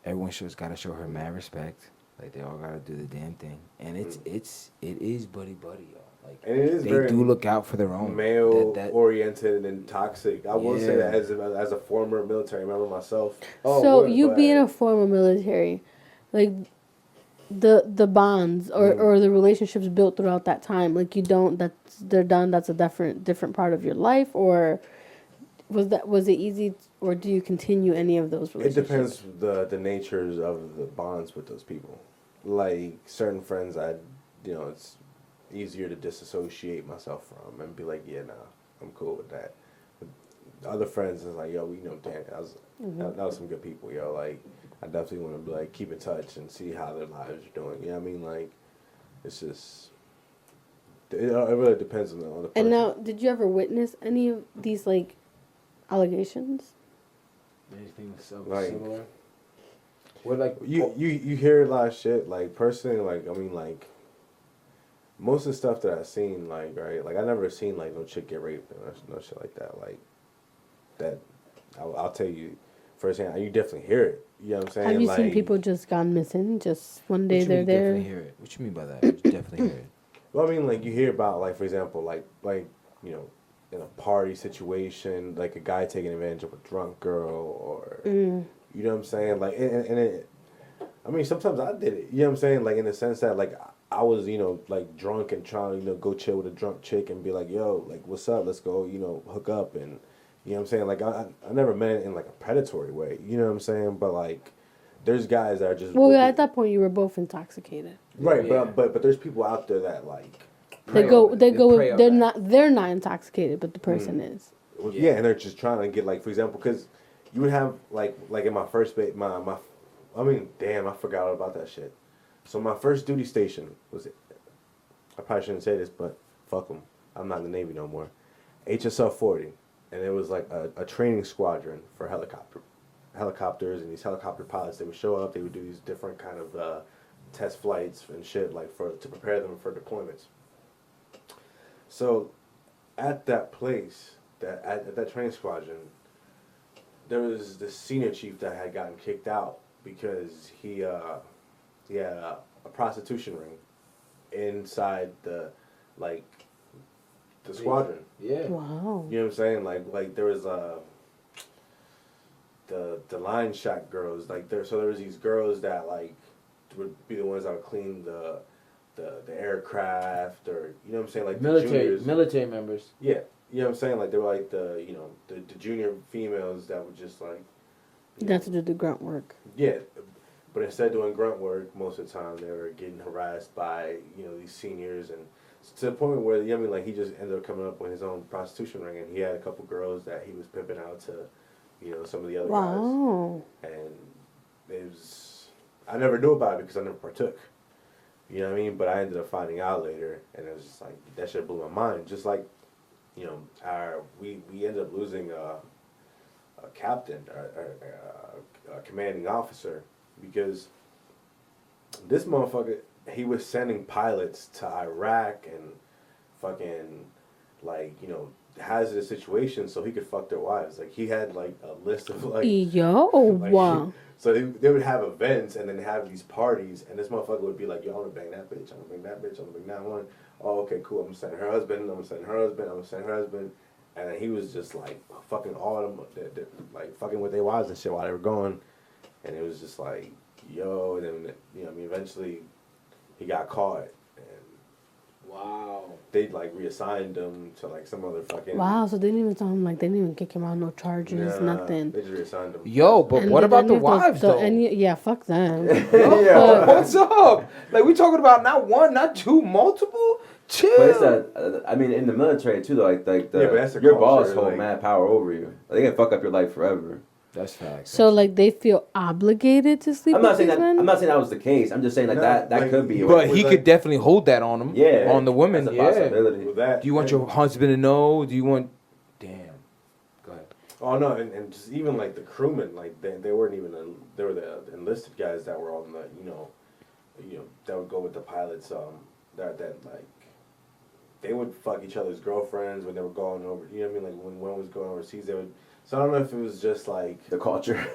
everyone gotta show her mad respect. Like they all gotta do the damn thing, and it is buddy, yo. Like and it is they very do look out for their own. male That- oriented and toxic. I will say Yeah. that as a former military member myself. Oh, So word, you but- being a former military, like the bonds or the relationships built throughout that time. Like they're done. That's a different part of your life, or was it easy, or do you continue any of those It relationships? depends the natures of the bonds with those people. Like certain friends, it's easier to disassociate myself from and be like, yeah, nah, I'm cool with that. But other friends is like, yo, damn, that was some good people, yo. Like, I definitely want to be like keep in touch and see how their lives are doing. You know what I mean? Like, it's just it really depends on the person. And now, did you ever witness any of these like allegations? Anything Like- similar? What like You hear a lot of shit. Like personally, like I mean, like most of the stuff that I've seen, like right, like I never seen like no chick get raped and no shit like that. Like that, I'll tell you firsthand. You definitely hear it. You know what I'm saying? Have you seen Like, people just gone missing? Just one day What you they're mean there. definitely hear it? What you mean by that? You definitely hear it. Well, I mean, like you hear about like for example, like in a party situation, like a guy taking advantage of a drunk girl, or you know what I'm saying? Like, and it, I mean, sometimes I did it. You know what I'm saying? Like in the sense that like I was like drunk and trying to go chill with a drunk chick and be like, yo, like what's up? Let's go hook up and you know what I'm saying? Like I never meant it in like a predatory way. You know what I'm saying? But like there's guys that are just Well, at that point, you were both intoxicated. right. Yeah. But there's people out there that like. They Prey go. on it. They They go. prey on They're that. not intoxicated, but the person is. Yeah, and they're just trying to get like, for example, because you would have like in my first I mean, damn, I forgot all about that shit. So my first duty station was, I probably shouldn't say this, but fuck them, I'm not in the Navy no more. HSL 40, and it was like a training squadron for helicopters, and these helicopter pilots. They would show up, they would do these different kind of test flights and shit like to prepare them for deployments. So, at that place, at that training squadron, there was this senior chief that had gotten kicked out because he had a prostitution ring inside the squadron. Yeah. Wow. You know what I'm saying? Like there was the line shack girls so there was these girls that like would be the ones that would clean the aircraft, or you know what I'm saying, like the juniors. military members. Yeah, you know what I'm saying, like they were like the junior females that would just like That's to do the grunt work. yeah, but instead of doing grunt work, most of the time they were getting harassed by these seniors, and to the point where I mean, like he just ended up coming up with his own prostitution ring, and he had a couple girls that he was pimping out to some of the other Wow. guys, and it was I never knew about it because I never partook. You know what I mean? But I ended up finding out later, and it was just like that shit blew my mind. Just like, we ended up losing a captain, a commanding officer, because this motherfucker, he was sending pilots to Iraq and fucking hazardous situations so he could fuck their wives. Like he had like a list of like Wow. So they would have events and then have these parties, and this motherfucker would be like, yo, I'm gonna bang that bitch, I'm gonna bang that bitch, I'm gonna bang that one. Oh, okay, cool, I'm gonna send her husband, I'm gonna send her husband, I'm gonna send her husband. And then he was just like fucking all of them, like fucking with their wives and shit while they were going. And it was just like, yo, and then, eventually he got caught. Wow. They like reassigned him to like some other fucking. Wow. So they didn't even tell him, like, they didn't even kick him out, no charges, Nah, nothing. They just reassigned him. Yo, but And what did about any the of those- wives though? yeah, fuck them. Yo, what's up? Like we talking about not one, not two, multiple. Chill. But it's that. I mean, in the military too, though. Like Yeah, but that's the your culture, boss hold like- mad power over you. They can fuck up your life forever. That's facts. So, like, they feel obligated to sleep I'm with not saying these that. men? I'm not saying that was the case. I'm just saying like No, that like, could be. But was he like- could definitely hold that on him. Yeah, On the women. that's a Yeah. possibility. With that, Do you want your husband to know? Do you want? Damn. Go ahead. Oh no, and just even like the crewmen, like they weren't even they were the enlisted guys that were on the that would go with the pilots. That like they would fuck each other's girlfriends when they were going over. You know what I mean? Like when one was going overseas, they would. So I don't know if it was just like The culture.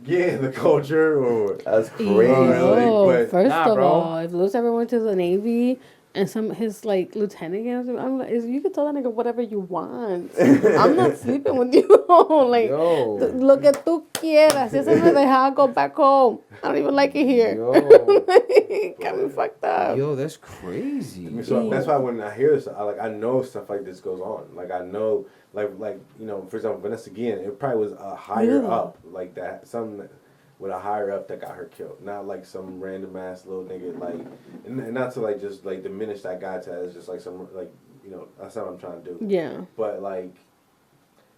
yeah, the culture or That's crazy. really, Yo, but- first Nah, of bro. all, if Lewis ever went to the Navy, And his like lieutenant, I'm like, you can tell that nigga whatever you want. I'm not sleeping with you. Like, Yo. lo que tú quieras. Si eso me deja, go back home. I don't even like it here. Yo. Got me fucked up. Yo, that's crazy. I mean, so that's why when I hear this, I know stuff like this goes on. Like I know, like you know, for example, Vanessa Guillen, it probably was a higher up like that, some with a higher up that got her killed, not like some random ass little nigga. Like, and not to like just like diminish that guy to as just like some like you know that's not what I'm trying to do. Yeah. But like.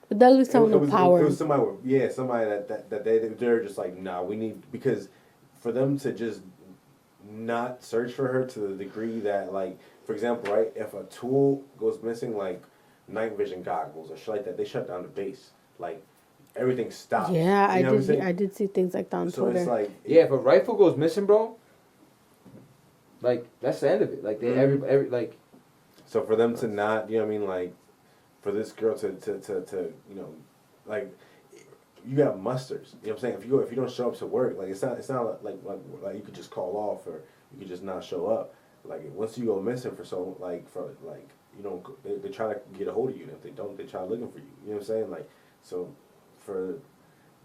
But that was someone with power. It was somebody, somebody that they're just like, nah, we need, because for them to just not search for her to the degree that, like, for example, right, if a tool goes missing, like night vision goggles or shit like that, they shut down the base. Like, everything stops. Yeah, you know I did see things like that on so Twitter. it's like, Yeah, if a rifle goes missing, bro, like that's the end of it. Like they every like. So for them to not, you know what I mean, like, for this girl to you know, like, you got musters. You know what I'm saying? If you don't show up to work, like it's not like you could just call off or you could just not show up. Like once you go missing for you know they try to get a hold of you, and if they don't, they try looking for you. You know what I'm saying? Like, so for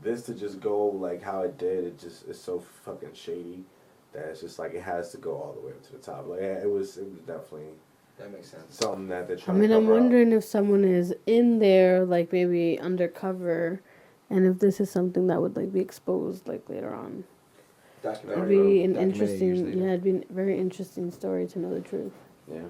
this to just go like how it did, it's so fucking shady that it's just like it has to go all the way up to the top. Like yeah, it was definitely. That makes sense. Something that they're I trying mean, to I'm cover wondering up. if someone is in there, like maybe undercover, and if this is something that would like be exposed like later on. It'd be an interesting, it'd be a very interesting story to know the truth. Yeah.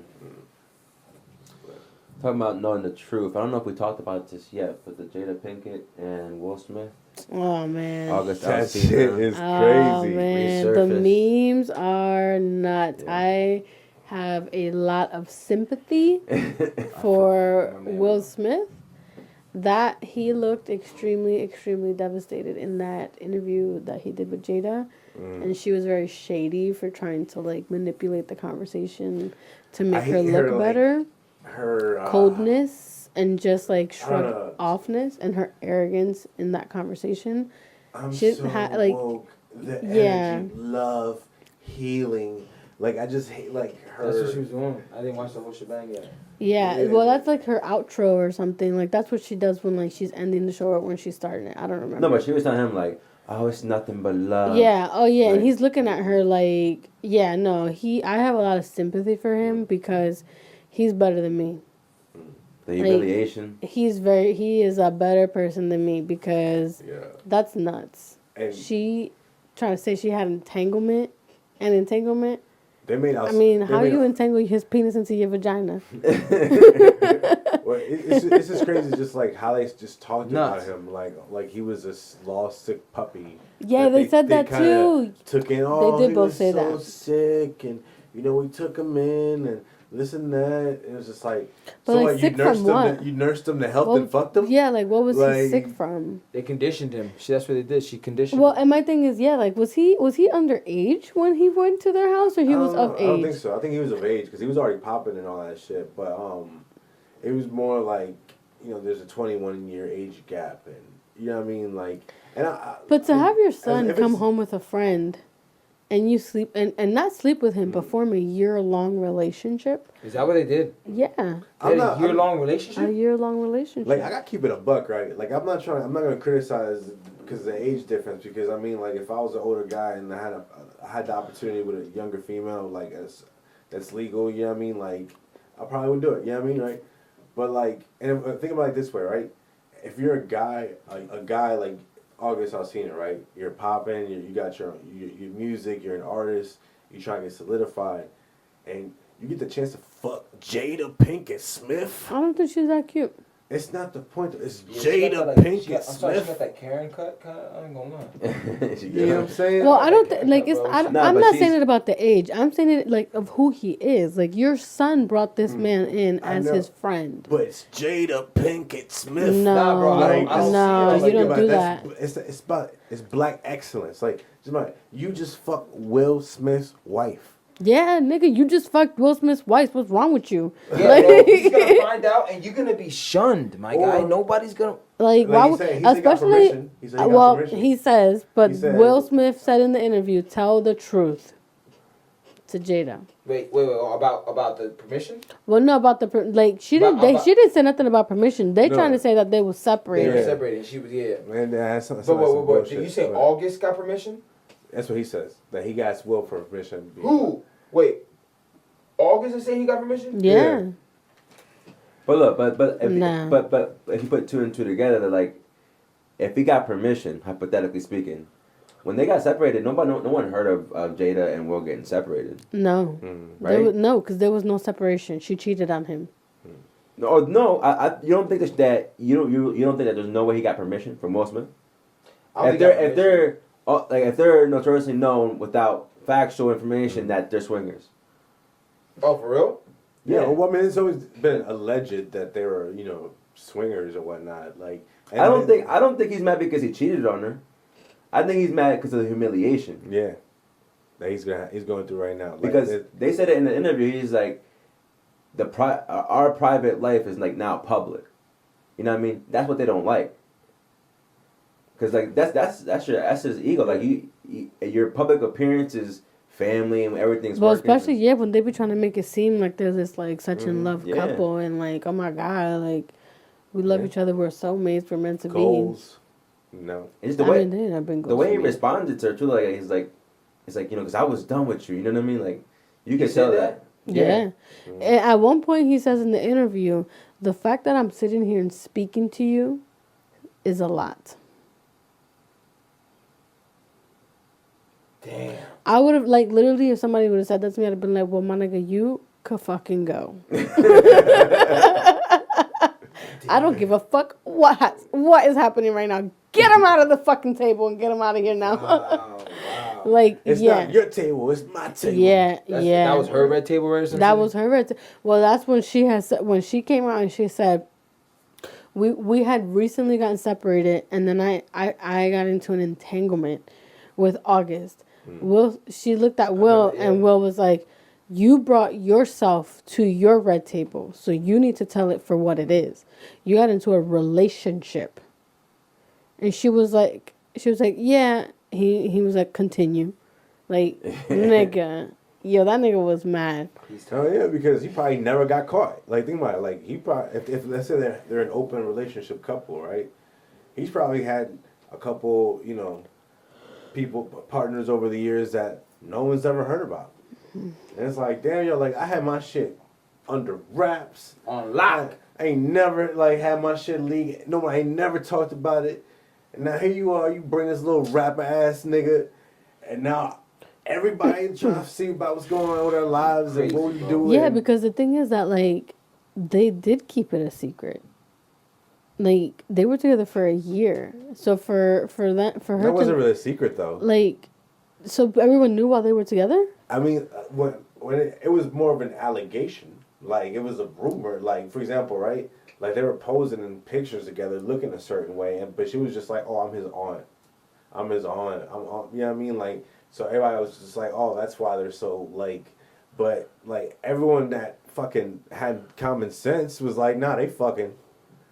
Talking about knowing the truth. I don't know if we talked about this yet, but the Jada Pinkett and Will Smith. Oh man. August That Alsina. shit is Oh crazy. man, Resurfaced. the memes are nuts. Yeah. I have a lot of sympathy for Will Smith. That he looked extremely, extremely devastated in that interview that he did with Jada. And she was very shady for trying to like manipulate the conversation to make her look better. Her Coldness and just like shrug offness and her arrogance in that conversation. I'm She so had, like, woke. The yeah. energy, love, healing. Like I just hate like her. That's what she was doing. I didn't watch the whole shebang yet. Yeah, well, that's like her outro or something. Like that's what she does when like she's ending the show or when she's starting it. I don't remember. No, but she was telling him like, "Oh, it's nothing but love." Yeah. Oh, yeah. Right. And he's looking at her like, yeah, no. I have a lot of sympathy for him because he's better than me. The humiliation. He is a better person than me because that's nuts. And She trying to say she had entanglement. they made us. I mean, how you entangle his penis into your vagina? Well, it's just crazy, just like how they just talked Nuts. about him, like he was this lost, sick puppy. Yeah, they said that kinda too. Took in. Oh, did he both was say so that. sick, and you know we took him in and this and that. It was just like, But, so like, like sick you nursed from him. what? You nursed him to help Well, and fucked him. Yeah, like what was he Like- sick from? They conditioned him. That's what they did. She conditioned Well, him. and my thing is, yeah, like was he underage when he went to their house, or he I was don't of know. I don't think age? so. I think he was of age because he was already popping and all that shit. But it was more like, you know, there's a 21-year age gap, and you know what I mean, like, and But to have your if son it's- come home with a friend, and you sleep and not sleep with him, but form a year-long relationship. Is that what they did? Yeah, They had a year-long a relationship? year-long relationship. like I gotta keep it a buck, right? Like I'm not gonna criticize because of the age difference. Because I mean, like if I was an older guy and I had the opportunity with a younger female, like that's legal, you know what I mean? Like I probably would do it, you know what I mean, right? But like, and think about it this way, right? If you're a guy like August Alsina, right? You're popping, you got your music, you're an artist, you trying to get solidified, and you get the chance to fuck Jada Pinkett Smith. I don't think she's that cute. It's not the point. It's Yeah, Jada Pinkett Smith. that Karen cut. I ain't gonna lie. You know what I'm saying? Well, I don't think like it's. I'm Nah, but not saying she's- it about the age. I'm saying it like of who he is. Like your son brought this man in I as know. his friend. But it's Jada Pinkett Smith. No, Nah, bro, I don't see it. no, Like, you don't do that. It's black excellence. Like, you just fuck Will Smith's wife. Yeah, nigga, you just fucked Will Smith's wife. What's wrong with you? Yeah, like, bro, he's gonna find out, and you're gonna be shunned, my guy. Or- Nobody's gonna. like Like why he would, said, he got especially permission. He said he got well, permission. he says, but He said- Will Smith said in the interview, "Tell the truth. to Jada. Wait. About the permission? Well, no, about she didn't say nothing about permission. They No. trying to say that they was They separated. were separated. She was Man, that's some But bullshit, did you say but August got permission? That's what he says. That he got Will for permission. Who? Wait. August is saying he got permission? Yeah. But look, but if Nah. but if you put two and two together, they're like, if he got permission, hypothetically speaking, when they got separated, no one heard of Jada and Will getting separated. No. Right? No, because there was no separation. She cheated on him. No, you don't think that you don't think that there's no way he got permission from Will Smith? If they're notoriously known without factual information that they're swingers. Oh, for real? Yeah, well, I mean, it's always been alleged that they were, swingers or whatnot. Like, I don't think he's mad because he cheated on her. I think he's mad because of the humiliation. Yeah, that he's going through right now. Like, Because they said it in the interview. He's like, our private life is like now public. You know what I mean? That's what they don't like. Because like that's his ego. Like your public appearance is family and everything's. Well, working. especially when they be trying to make it seem like there's this like such in love yeah. couple and like, oh my god, like we love each other, we're soulmates, we're meant to goals. No, It's be. the way They have been the way he goals for me. responded to her too. Like it's like because I was done with you. You know what I mean? Like you can said tell that? that. Yeah. And at one point, he says in the interview, the fact that I'm sitting here and speaking to you is a lot. Damn. I would have, literally, if somebody would have said that to me, I'd have been like, well, my nigga, you could fucking go. I don't give a fuck what is happening right now. Get him out of the fucking table and get him out of here now. Wow. it's not your table, it's my table. Yeah. That was her red table, right? That was her red table. Well, that's when when she came out and she said, we had recently gotten separated, and then I got into an entanglement with August. She looked at Will, and Will was like, you brought yourself to your red table, so you need to tell it for what it is. You got into a relationship. And she was like, yeah. He was like, continue. Like, nigga. Yo, that nigga was mad. Oh yeah, because he probably never got caught. Like, think about it. Like, he probably, if let's say they're an open relationship couple, right? He's probably had a couple, partners over the years that no one's ever heard about. And it's like, damn, like, I had my shit under wraps. On lock. I ain't never, had my shit leaked. Nobody ain't never talked about it. And now here you are, you bring this little rapper ass nigga, and now everybody trying to see about what's going on with their lives and what we do. Yeah, because the thing is that, they did keep it a secret. Like, they were together for a year. So for her that wasn't really a secret though. So everyone knew while they were together? I mean, when it was more of an allegation. Like, it was a rumor. Like, for example, right? Like, they were posing in pictures together, looking a certain way, but she was just like, oh, I'm his aunt. I'm his aunt. I'm aunt. You know what I mean? Like, so everybody was just like, oh, that's why they're so, but, everyone that fucking had common sense was like, nah, they fucking.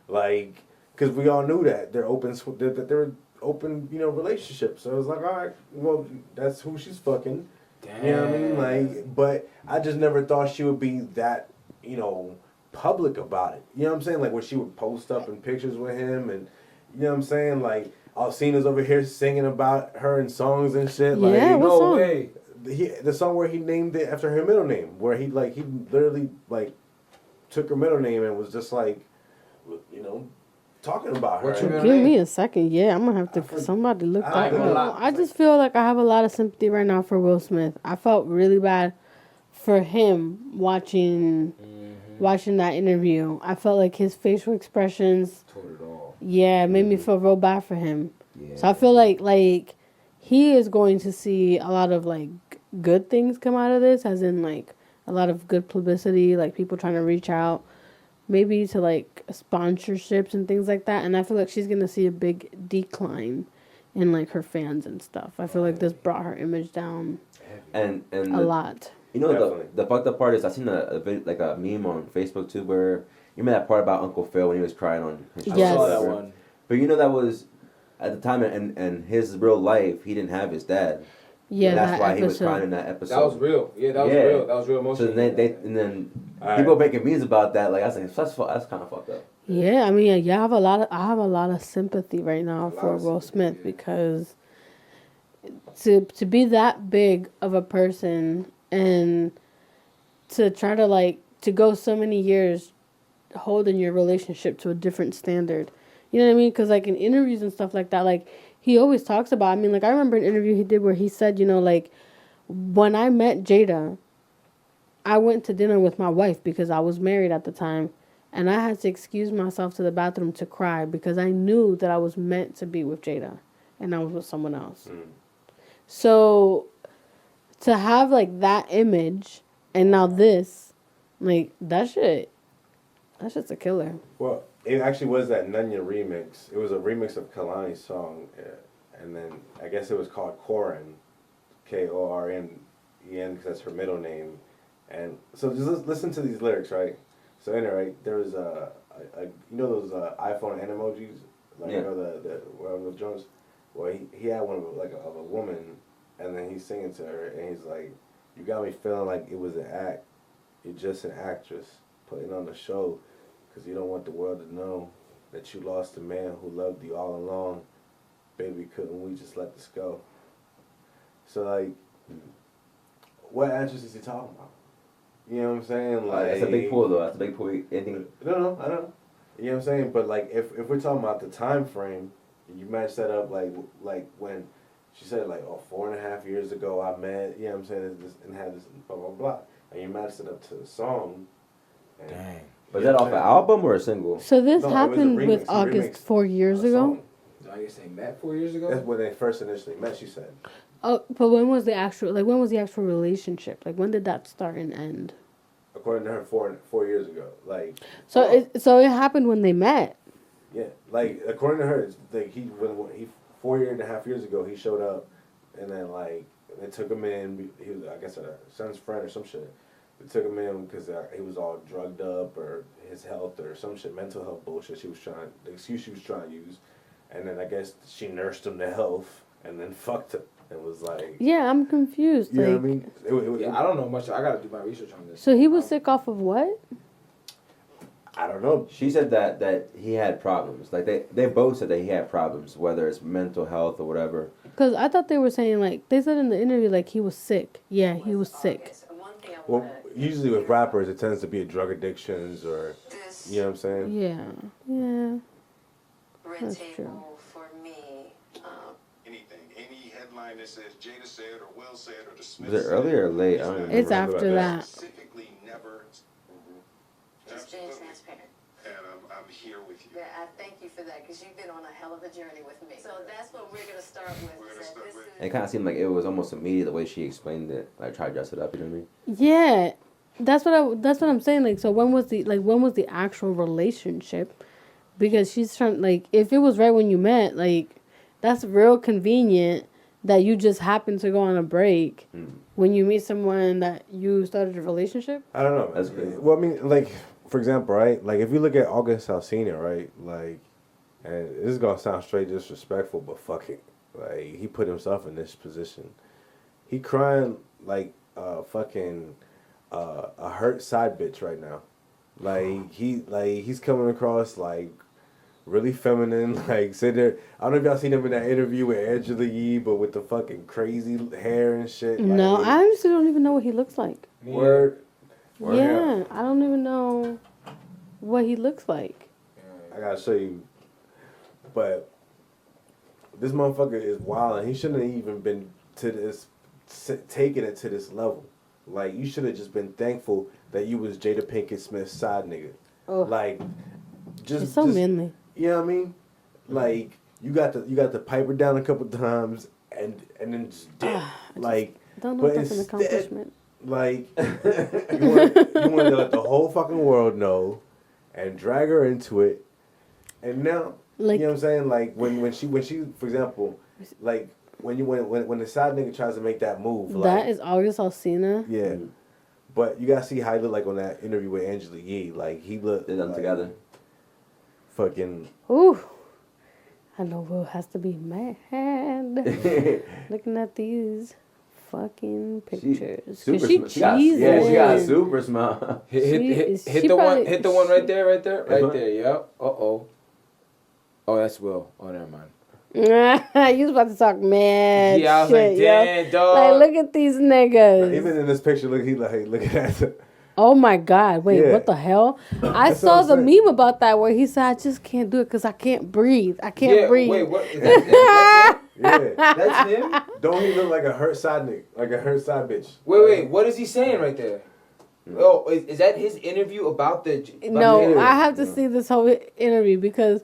Like, because we all knew that. They're open, they're open, relationships. So it was like, all right, well, that's who she's fucking. Damn. You know what I mean? But I just never thought she would be that, public about it. You know what I'm saying? Like, where she would post up in pictures with him, and you know what I'm saying? Like, Alcina's over here singing about her in songs and shit. Yeah, like, what No song? way. The song where he named it after her middle name, where he literally took her middle name and was just talking about her. What's your Give middle name? me a second. Yeah, I'm gonna have to. Somebody look I that ain't gonna up. lie. I just feel like I have a lot of sympathy right now for Will Smith. I felt really bad for him watching that interview. I felt like his facial expressions. Told it all. Yeah, it made me feel real bad for him. Yeah. So I feel like he is going to see a lot of good things come out of this, as in a lot of good publicity, people trying to reach out, maybe to sponsorships and things like that. And I feel like she's gonna see a big decline in her fans and stuff. I feel like this brought her image down And a lot. You know, Definitely. the fucked up part is I seen a meme on Facebook too where you remember that part about Uncle Phil when he was crying on his shoulder? Yes. I saw that one. But that was at the time in his real life he didn't have his dad. Yeah, And that's that why he was episode. crying in that episode. That was real. Yeah, that was Yeah. real. That was real emotional. So then All people right. making memes about that. Like I was like, that's kind of fucked up. Yeah, I mean, yeah, I have a lot of sympathy right now lot for of Will sympathy, Smith yeah. because to be that big of a person and to try to like to go so many years holding your relationship to a different standard. You know what I mean? Because like in interviews and stuff like that, like he always talks about. I mean, like I remember an interview he did where he said, you know, like when I met Jada, I went to dinner with my wife because I was married at the time, and I had to excuse myself to the bathroom to cry because I knew that I was meant to be with Jada, and I was with someone else. So to have like that image and now this, like that's just a killer. Well, it actually was that Nunya remix. It was a remix of Kalani's song, and then I guess it was called Koren, Kornen, because that's her middle name. And so just listen to these lyrics, right? So in it, right, there was a you know those iPhone emojis, like Yeah. you know the whatever Jones. Well, he had one of a woman, and then he's singing to her, and he's like, "You got me feeling like it was an act. You're just an actress putting on the show, because you don't want the world to know that you lost a man who loved you all along. Baby, couldn't we just let this go?" So like, what actress is he talking about? You know what I'm saying? Like, That's a big pull though. That's a big pull. Anything. No, I know. You know what I'm saying? But like, if we're talking about the time frame, you match that up like when she said like, oh, 4.5 years ago I met, you know what I'm saying, this, and had this blah blah blah, and you match it up to the song. And, Dang. Was that off an album or a single? So this No, it was a happened remix, with a August remix 4 years a ago. song. So I guess they met 4 years ago. That's when they first initially met. She said. Oh, but when was the actual relationship? Like when did that start and end? According to her, 4 years ago, like So it happened when they met. yeah, like according to her, it's like he 4.5 years ago he showed up, and then like they took him in. He was, I guess, a son's friend or some shit. They took him in because he was all drugged up or his health or some shit, mental health bullshit. The excuse she was trying to use, and then I guess she nursed him to health and then fucked him and was like, Yeah, I'm confused. you know Like, what I mean? Yeah, I don't know much. I gotta do my research on this. so he was sick off of what? I don't know. She said that he had problems. Like they both said that he had problems, whether it's mental health or whatever. Because I thought they were saying like they said in the interview like he was sick. Yeah, he was sick. Well, usually with rappers, it tends to be drug addictions or, you know what I'm saying? Yeah. Red That's table true. for me. Anything, any headline that says Jada said or Will said or the Smith Was it earlier or late? I don't even It's remember. after that. specifically never. Just being Absolutely. transparent. And I'm here with you. Yeah, I thank you for that because you've been on a hell of a journey with me. So that's what we're gonna start with. We're is gonna that start this with- is- And it kind of seemed like it was almost immediate the way she explained it. Like try to dress it up. You know what I mean? Yeah, that's what I'm saying. Like, so when was the actual relationship? Because she's trying like if it was right when you met, like that's real convenient that you just happened to go on a break when you meet someone that you started a relationship. I don't know. That's crazy. Well, I mean, like, for example, right? Like, if you look at August Alsina, right? Like, and this is going to sound straight disrespectful, but fuck it. Like, he put himself in this position. He crying like a hurt side bitch right now. Like, he's coming across, like, really feminine, like, sit there. I don't know if y'all seen him in that interview with Angela Yee, but with the fucking crazy hair and shit. No, like, I honestly don't even know what he looks like. Word. Yeah, I don't even know what he looks like. I gotta show you. But this motherfucker is wild, and he shouldn't have even been to this, taking it to this level. Like, you should have just been thankful that you was Jada Pinkett Smith's side nigga. Oh, Like, just it's so manly. You know what I mean? Like, you got to pipe her down a couple times, and then just dip. Like, Don't know but if that's an instead- accomplishment. like, you want to let the whole fucking world know, and drag her into it, and now, Like, you know what I'm saying? Like when she, for example, like when the side nigga tries to make that move, like, that is August Alsina. yeah. But you gotta see how he looked like on that interview with Angela Yee. Like, he looked They done like together. fucking. Ooh, I know Will has to be mad looking at these. fucking pictures. 'Cause Super she she got, cheesing. she got a super smile. Hit She the one. probably- Hit the one right there. Right there. Right Uh-huh. there. Yep. Oh, that's Will. Oh, never mind. You was about to talk mad Yeah, I was shit, like, yo. damn, dog. Like, look at these niggas. Even in this picture, look at that. Oh my God! Wait, Yeah. what the hell? I That's saw what the I'm saying. meme about that where he said, "I just can't do it because I can't breathe. I can't Yeah. breathe." Wait. What? Is that him? Yeah. That's him? Don't he look like a hurt side nigga? Like a hurt side bitch? Wait. What is he saying right there? Oh, is that his interview about the? No, Yeah. I have to see this whole interview because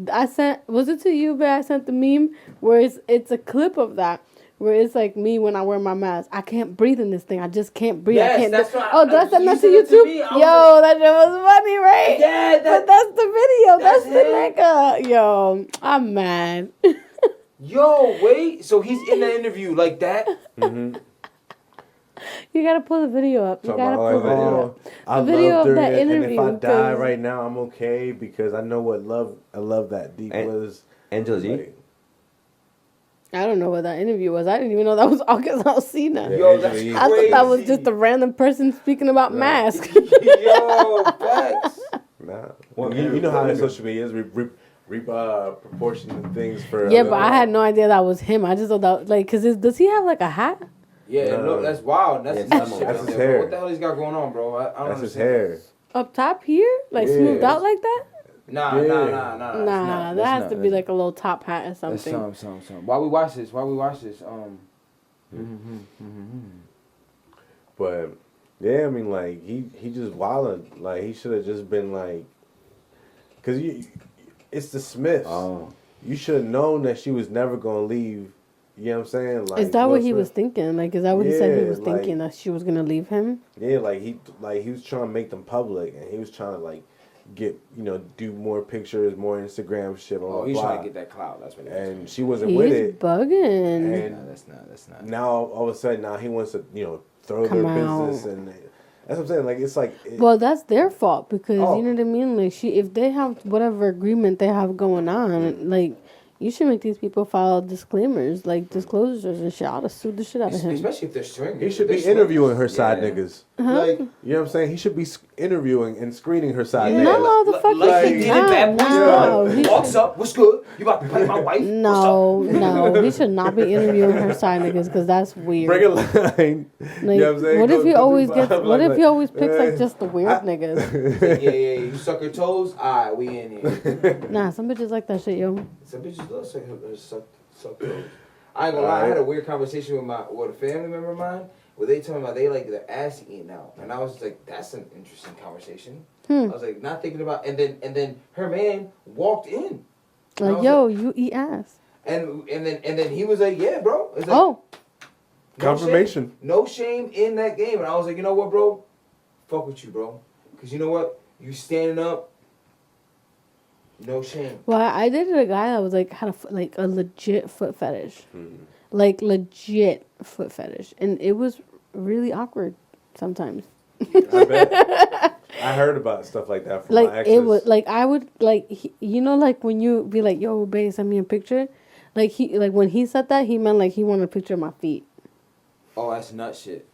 I sent. Was it to you? But I sent the meme where it's a clip of that. Where it's like me when I wear my mask. I can't breathe in this thing. I just can't breathe. I Yes, can't that's do- what Oh, did I send you that to sent you it to too? me. I was Yo, that shit was funny, right? Yeah, But that's the video. That's that's the nigga. Yo, I'm mad. Yo, wait. So he's in the interview like that? You gotta pull the video up. You Talk gotta about pull the video up. I video loved of her, that and if interview, I die 'cause- right now, I'm okay because I know what I love that deep And- was. Angela G. Like, I don't know what that interview was. I didn't even know that was August Alsina. Yeah, Yo, that's Angela I thought that was crazy. just a random person speaking about Right. masks. Yo, facts. nah. Well, you know how social media is proportioning things for. Yeah, but I had no idea that was him. I just thought that, like, does he have like a hat? Yeah, No. look, that's wild. That's Yeah, nuts that's shit right his there, hair. bro. What the hell he's got going on, bro? I don't That's his understand. hair. Up top here? Like Yeah. smoothed out like that? Nah. Yeah. That's Nah, not. that has not. to be like a little top hat or That's something. something. While we watch this, But yeah, I mean, like he just wilded. Like he should have just been like, cause it's the Smiths. Oh. You should have known that she was never gonna leave. You know what I'm saying? Like, Is that Will what he Smith. was thinking? Like, is that what he said he Yeah, was like- thinking, that she was gonna leave him? Yeah, like he was trying to make them public, and he was trying to like get do more pictures, more Instagram shit. Blah, oh, blah, he's blah. trying to get that clout. That's what he was And she wasn't with He's it. bugging. And No, that's not. now all of a sudden now he wants to throw Come their out. business, and that's what I'm saying. Like it's like Well, that's their fault because Oh. you know what I mean. Like, if they have whatever agreement they have going on, like, you should make these people file disclaimers, like disclosures and shit. I'd have sued the shit out of him. Especially if they're swinging. he should If they're be swinging. interviewing her side Yeah. niggas. Like, You know what I'm saying? He should be interviewing and screening her side Yeah. niggas. No, the fuck like he he did not. in Bad Boys No, One. he Walks up, what's good? You about to play my wife? No, no, he should not be interviewing her side niggas because that's weird. Bring a line. Like, you know what I'm saying? what if he Go always through gets? five, What if he always picks eh, like just the weird niggas? Yeah, you suck her toes? Alright, we in here. Nah, some bitches like that shit, yo. Some bitches love suck toes. I ain't gonna lie, I had a weird conversation with a family member of mine where they told me about they like their ass eaten out. And I was just like, that's an interesting conversation. I was like, not thinking about, and then her man walked in. And I Like, was yo, you eat ass. And then he was like, yeah, bro. It's like, Oh, no Confirmation. shame. No shame in that game. And I was like, you know what, bro? Fuck with you, bro. Because you know what? You standing up, no shame. well, I dated a guy that was like had a legit foot fetish, like legit foot fetish, and it was really awkward sometimes. I bet. I heard about stuff like that from my Like exes. it was like I would like like when you be like, yo, babe, send me a picture. Like when he said that, he meant like he wanted a picture of my feet. Oh, that's nut shit.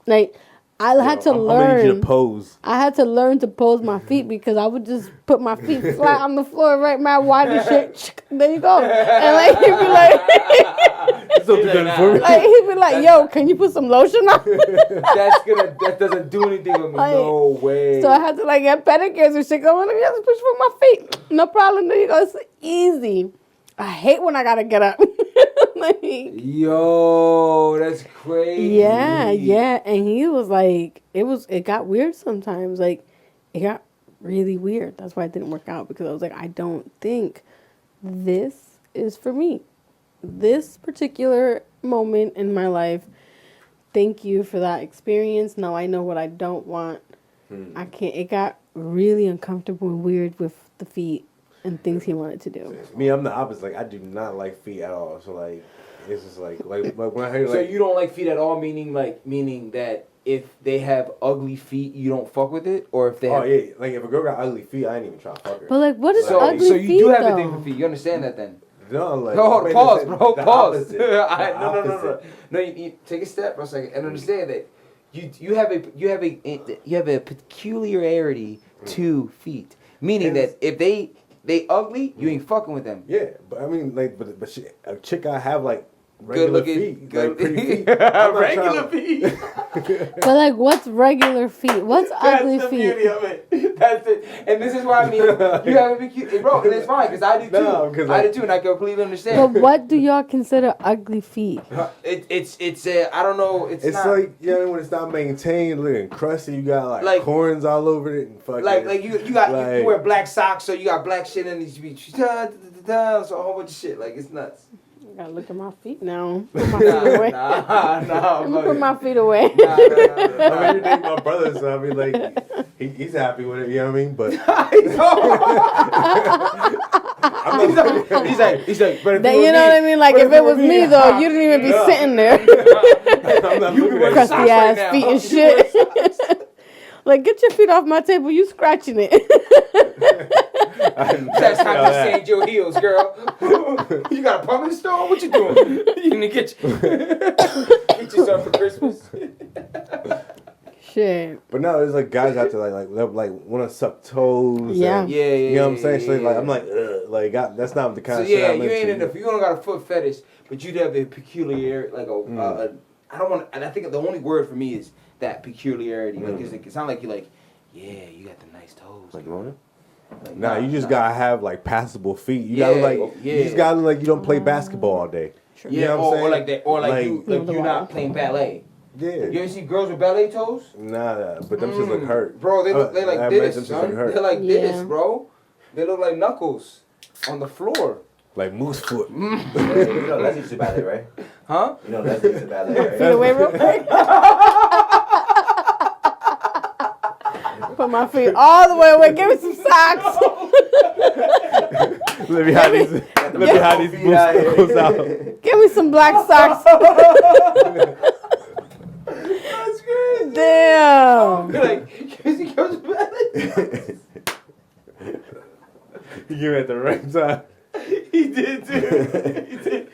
Like I had to I'm gonna need you learn. to pose. I had to learn to pose my feet because I would just put my feet flat on the floor, right, my wide and shit. There you go. And like he'd be like, Something done for me. like he'd be like, yo, can you put some lotion on? That doesn't do anything with me. Like, no way. So I had to like get pedicures and shit. Go, let me just push for my feet. No problem. There you go. It's easy. I hate when I gotta get up. Like, Yo, that's crazy. yeah. And he was like, it got weird sometimes. Like, it got really weird. That's why it didn't work out because I was like, I don't think this is for me. This particular moment in my life, thank you for that experience. Now I know what I don't want. I can't. It got really uncomfortable and weird with the feet and things he wanted to do. Me, I'm the opposite. Like I do not like feet at all. So like, it's just like when I hear So like you don't like feet at all, meaning that if they have ugly feet, you don't fuck with it, or if they oh have. yeah, like if a girl got ugly feet, I ain't even try to fuck her. But like, what is So ugly so you feet do have though? a thing for feet. You understand that then? No, like, No, hold on, pause, bro. the Pause. opposite. No. No, you take a step for a second and understand that you have a peculiarity to feet, meaning that if they ugly, you ain't fucking with them. Yeah, but I mean, like, but she, a chick gotta have like Good regular looking, feet, good like pretty feet. I'm not regular trying to- feet. But like, what's regular feet? What's ugly That's the feet? beauty of it. That's it. And this is why I mean you have a peculiar, bro. And it's fine because I do too. No, 'cause, I like- do too, and I completely understand. But what do y'all consider ugly feet? It's I don't know. It's not, like, you know, when it's not maintained, looking crusty, you got Like- corns all over it and fucking. like you got like- you wear black socks, so you got black shit in these beach. So a whole bunch of shit. Like it's nuts. I gotta look at my feet now. Put my feet away. Nah, Let me put my feet away. I mean, you date my brother, so I mean, like, he's happy with it, you know what I mean? But he's like, but if That, it was you know me- what I mean? Like, but if it was me, though, you didn't even be sitting there. I'm not You be looking wearing at socks Crusty ass right now. feet and You wear shit. Like, get your feet off my table. You scratching it. That's how you sand your heels, girl. You got a pumpkin store? What you doing? You gonna get yourself for Christmas? Shit. But no, there's like guys out there like want to suck toes. Yeah. and- Yeah, You know what I'm saying? So yeah. like, I'm like, ugh, like that's not the kind So of shit yeah, I'm you ain't into. into. You don't got a foot fetish, but you'd have a peculiar, like I don't want. And I think the only word for me is that peculiarity. Like it's not like you're like, yeah, you got the nice toes. Like, you want it? Like, Nah, you just gotta have like passable feet. You Yeah, gotta like, yeah. you just gotta like you don't play basketball all day. Yeah, You know what I'm or saying? like that, or like you, Like- like you're not playing ballet. Yeah. You ever see girls with ballet toes? Nah, but them shits look hurt. Bro, they look they like I bet this, them shits son. look hurt. They're like Yeah. this, bro. They look like knuckles on the floor. Like moose foot. You know Leslie's a ballet, right? Huh? You know Leslie's a ballet, Feet right? away real quick. Put my feet all the way away. Give me some socks. Let me have these. Let me have these moose knuckles out. Give me some black socks. That's crazy. Damn. You're like, Casey goes to ballet. You give it at the right time. He did too. He did.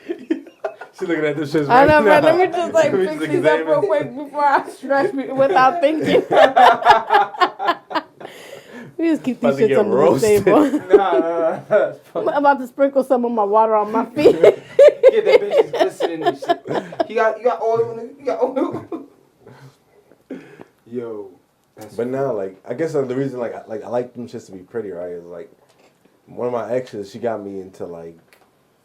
She's looking at this shit I right know, now. but let me just like Let me fix just these up examine. real quick before I stretch me without thinking. We just keep these About to shits get under roasted. the table. Nah. I'm about to sprinkle some of my water on my feet. Get that bitch is glistening and shit. You got oil in it. You got oil. Yo. That's But now, like, I guess the reason, like I like them shits to be pretty, right? Is like one of my exes, she got me into like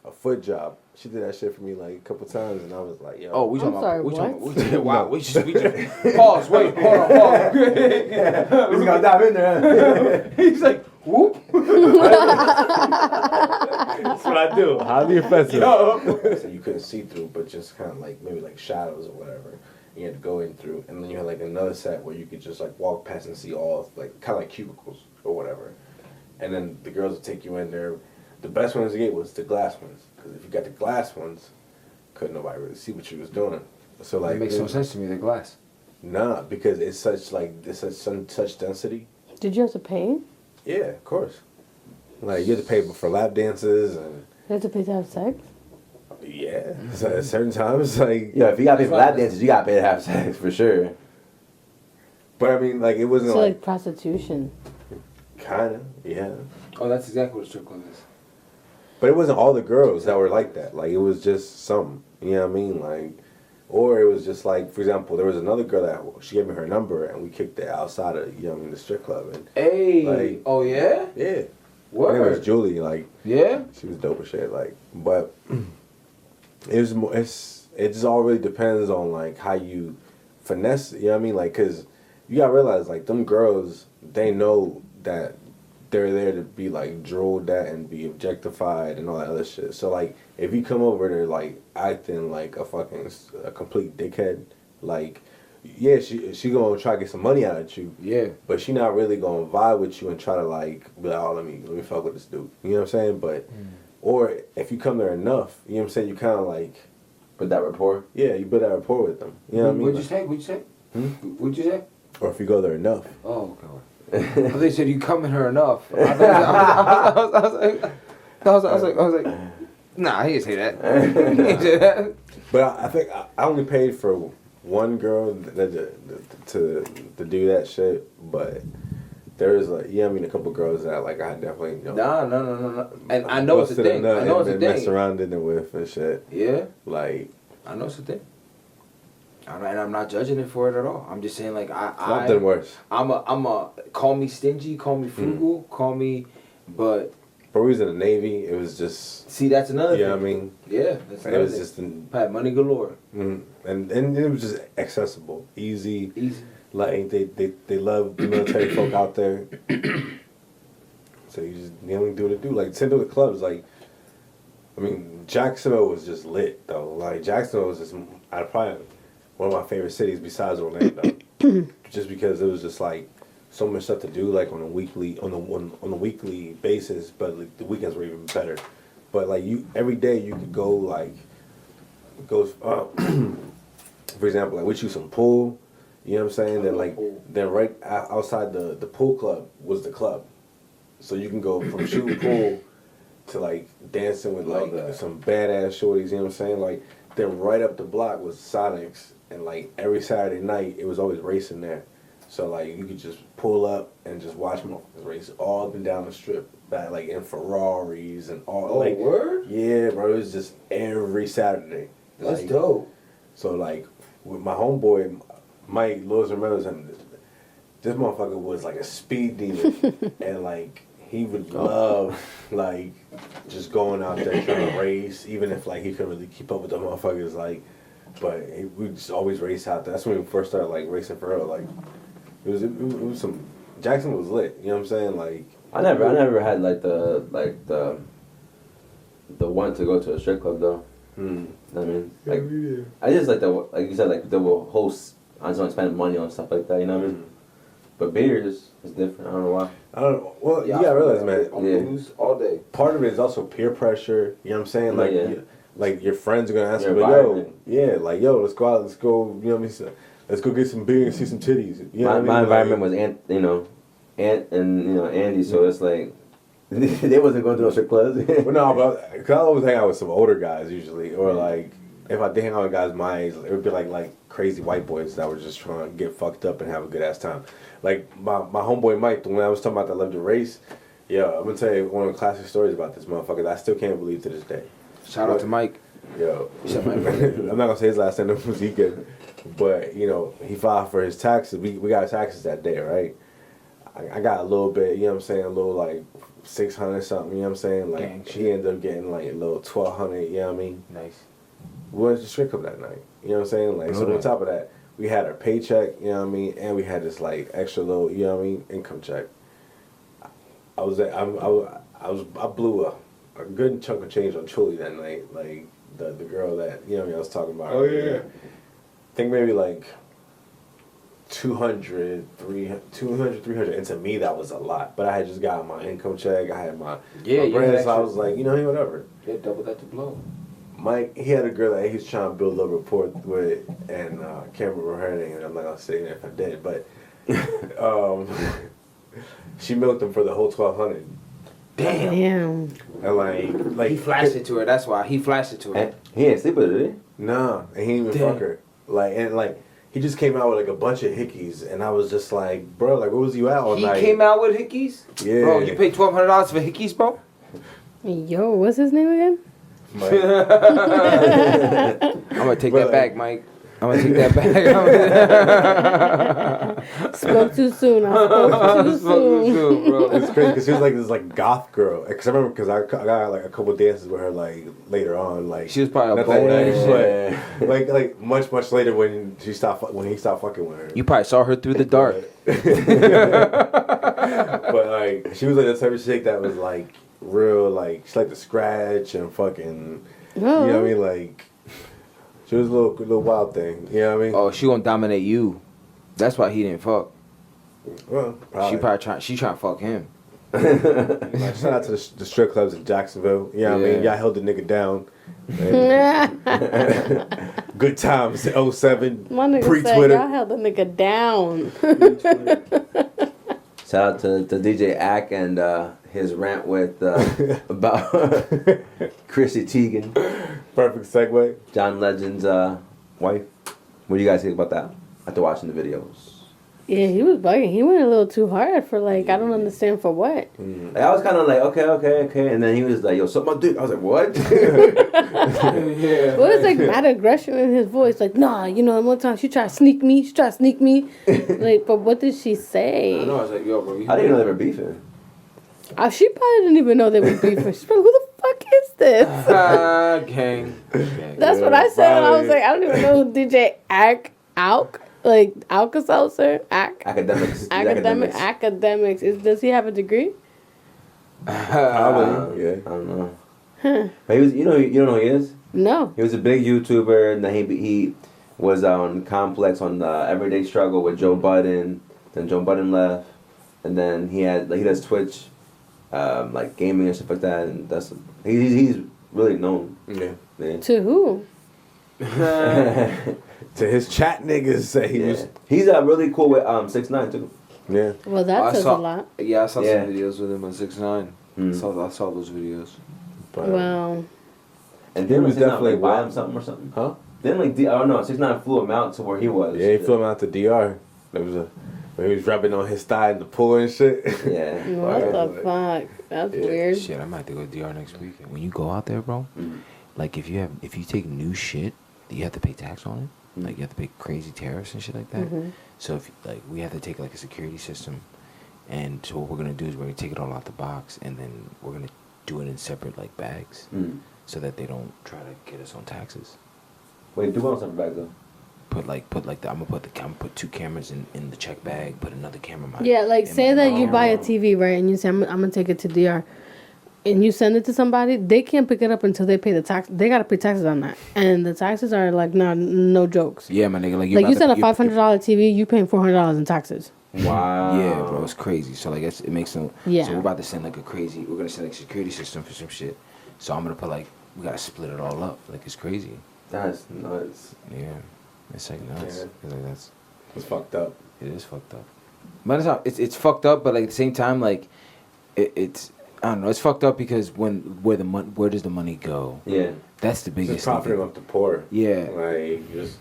a foot job. She did that shit for me like a couple times, and I was like, yo. Oh, we I'm talking sorry, about. We talking what? about. Wow. We just. Pause. Wait. Hold on. Pause. We're gonna dive in there. He's like, whoop. That's what I do. Highly offensive. So you couldn't see through, but just kind of like maybe like shadows or whatever. You had to go in through, and then you had like another set where you could just like walk past and see all like kind of like cubicles or whatever. And then the girls would take you in there. The best ones to get was the glass ones, because if you got the glass ones, couldn't nobody really see what you was doing. So like It makes no sense to me. The glass. Nah, because it's such such density. Did you have to pay? You Yeah, of course. Like you have to pay for lap dances and had to pay to have sex? yeah. So at certain times, like Yeah, if you got paid for lap dances, you got paid to have sex for sure. but I mean, like it wasn't So like like prostitution. kind of yeah. Oh, that's exactly what a strip club is. But it wasn't all the girls that were like that. Like it was just some. You know what I mean? Like, or it was just like, for example, there was another girl that she gave me her number and we kicked it outside of you know what I mean, the strip club and Hey. Like- Oh yeah. yeah. Her name was Word. Julie. Like Yeah. she was dope as shit. Like, but it was more. It just all really depends on like how you finesse. You know what I mean? Like, cause you gotta realize like them girls, they know that they're there to be like drooled at and be objectified and all that other shit. So like, if you come over there like acting like a complete dickhead, like, yeah, she gonna try to get some money out of you. Yeah. But she not really gonna vibe with you and try to like be like, oh, let me fuck with this dude. You know what I'm saying? But or if you come there enough, you know what I'm saying, you kinda like But that rapport. yeah, you build that rapport with them. You know what I mean? What'd you say? What'd you say? What'd you say? Or if you go there enough. Oh, okay. They said you come in her enough. I was like, Nah, he didn't say that. He didn't say that. But I think I only paid for one girl to do that shit. But there's like, I mean, a couple girls that like I definitely No. And I know it's a thing. I know it's a thing. Mess around in it with and shit. Yeah. Like, I know it's a thing. And I'm not judging it for it at all. I'm just saying, like, I've done worse. I'm a call me stingy, call me frugal, call me, but. But we was in the Navy. It was just. See, that's another thing. Yeah, I mean. Yeah, that's It another was thing. just. I had money galore. And it was just accessible, easy. Easy. Like they love the military folk out there. So you only do what it do. Like send to the clubs. Like, I mean, Jacksonville was just lit though. Like Jacksonville was just probably one of my favorite cities besides Orlando. Just because it was just like so much stuff to do, like on a weekly weekly basis. But like, the weekends were even better. But like every day you could go for example, like we shoot some pool. You know what I'm saying? Then right outside the pool club was the club, so you can go from shooting pool to like dancing with like some badass shorties. You know what I'm saying? Like then right up the block was Sonics, and like every Saturday night it was always racing there. So like you could just pull up and just watch motherfuckers race all up and down the strip, back like in Ferraris and all. Oh, like, word? Yeah, bro. It was just every Saturday. That's like, dope. So like with my homeboy Mike, Lewis remembers him. This motherfucker was like a speed demon, and like he would love like just going out there trying to race, even if like he couldn't really keep up with the motherfuckers. Like, but we just always race out there. That's when we first started like racing for real. Like, it was some Jackson was lit. You know what I'm saying? Like, I never had the one to go to a strip club though. I mean, like, I just like like you said, like they will host. I just want to spend money on stuff like that. You know what I mean? But beers is different. I don't know why. I don't know. Well, you gotta realize, man. Booze all day. Part of it is also peer pressure. You know what I'm saying? Like, like your friends are gonna ask you, like, yo, let's go out, let's go. You know what I mean? Let's go get some beer and see some titties. You know my what I mean? environment was Ant and Andy, so it's like they wasn't going to no strip clubs. Well, no, but cause I always hang out with some older guys usually, or like if I did hang out with guys my age, it would be like crazy white boys that were just trying to get fucked up and have a good ass time. Like my homeboy Mike, the one I was talking about that loved to race. Yeah, I'm gonna tell you one of the classic stories about this motherfucker that I still can't believe to this day. Shout out to Mike. Yo, I'm not gonna say his last name. It was he good, but you know he filed for his taxes. We got taxes that day, right? I got a little bit, you know what I'm saying, a little like 600 something, you know what I'm saying? Like Dang, she ended up getting like a little 1,200, you know what I mean? Nice. We went to the strip club that night, you know what I'm saying? Like so on top of that, we had our paycheck, you know what I mean, and we had this like extra little, you know what I mean, income check. I blew a good chunk of change on Chuli that night, like the girl that, you know what I mean, I was talking about. Oh yeah. I think maybe like 200, 300, and to me that was a lot. But I had just got my income check, I had my bread, so I was like, you know, whatever. Yeah, double that to blow. Mike, he had a girl that he was trying to build a rapport with, and I can't remember her name, and I'm not gonna say it if I did, but she milked him for the whole 1,200. Damn. And like He flashed it to her. That's why he flashed it to her. He ain't sleep with her, did he? Nah, and he didn't even fuck her. Like he just came out with like a bunch of hickeys, and I was just like, bro, like where was you at all night? He came out with hickeys? Yeah. Bro, you paid $1,200 for hickeys, bro? Yo, what's his name again? Mike. I'm gonna take that back, Mike. I'm gonna take that back. Spoke too soon. I spoke too soon. Bro. It's crazy because she was like this like goth girl. Because I remember because I got like a couple dances with her like later on. Like She was probably a not that bone night, ass but like much later when he stopped fucking with her. You probably saw her through the dark. But like she was like the type of chick that was like real like she liked to scratch and fucking you know what I mean, like she was a little wild thing, you know what I mean? Oh, she gonna dominate you. That's why he didn't fuck. Well, probably. She trying to fuck him. Like, shout out to the strip clubs in Jacksonville. You know what I mean? Y'all held the nigga down. Good times in 07. My nigga pre-Twitter. said y'all held the nigga down. Shout out to DJ Ack and his rant with about Chrissy Teigen, Perfect segue. John Legend's wife. What do you guys think about that? After watching the videos, Yeah, he was bugging. He went a little too hard for like, I don't understand for what. like, I was kind of like, okay, and then he was like, "Yo, suck my dick." I was like, "What?" Well, it's like mad aggression in his voice. Like, nah, you know, one time she tried to sneak me. Like, but what did she say? I know. I was like, yo, bro. I didn't know they were beefing. She probably didn't even know they were beefing. She's probably, who the fuck is this? Gang. That's what I said. I was like, I don't even know who DJ Alk, like Alka-Seltzer, Academics. Academics. Does he have a degree? Probably. Yeah. I don't know. But he was, you don't know who he is? No. He was a big YouTuber, and then he was on Complex on the Everyday Struggle with Joe Budden. Then Joe Budden left, and then he does Twitch, like gaming and stuff like that, and he's really known. Yeah. Man. To who? To his chat niggas say he was. He's really cool with 6ix9ine too. Yeah. Well, that says a lot. Yeah, I saw Yeah. some videos with him on 6ix9ine. Mm. I saw those videos. But, Wow. And He then was definitely like, buy wild. him something or something. Huh? Then like I don't know, 6ix9ine flew him out to where he was. Yeah, he flew him out to DR. There was when he was rubbing on his thigh in the pool and shit. Yeah. What the Like, fuck? That's weird. Shit, I might have to go to DR next week. When you go out there, bro, like if you take new shit, you have to pay tax on it. Like you have to pay crazy tariffs and shit like that. So if like we have to take like a security system, and so what we're gonna do is we're gonna take it all out the box, and then we're gonna do it in separate like bags, so that they don't try to get us on taxes. Wait, do want something back though. I'm gonna put 2 cameras in the check bag. Put another camera. Yeah, like say that you buy a TV, right, and you say I'm gonna take it to DR, and you send it to somebody, they can't pick it up until they pay the tax. They gotta pay taxes on that, and the taxes are like no jokes. Yeah, my nigga, like Like you send a $500 TV, you paying $400 in taxes. Wow. Yeah, bro, it's crazy. So like it makes no. Yeah. So we're about to send like we're gonna send like a security system for some shit. So I'm gonna put like we gotta split it all up. Like it's crazy. That's nuts. Yeah, it's like nuts. Yeah. It's like that's It's fucked up. it is fucked up. But it's fucked up. But like at the same time, like it's I don't know. It's fucked up because where does the money go? Yeah. That's the Just biggest profiting thing. off the poor. Yeah. Like just.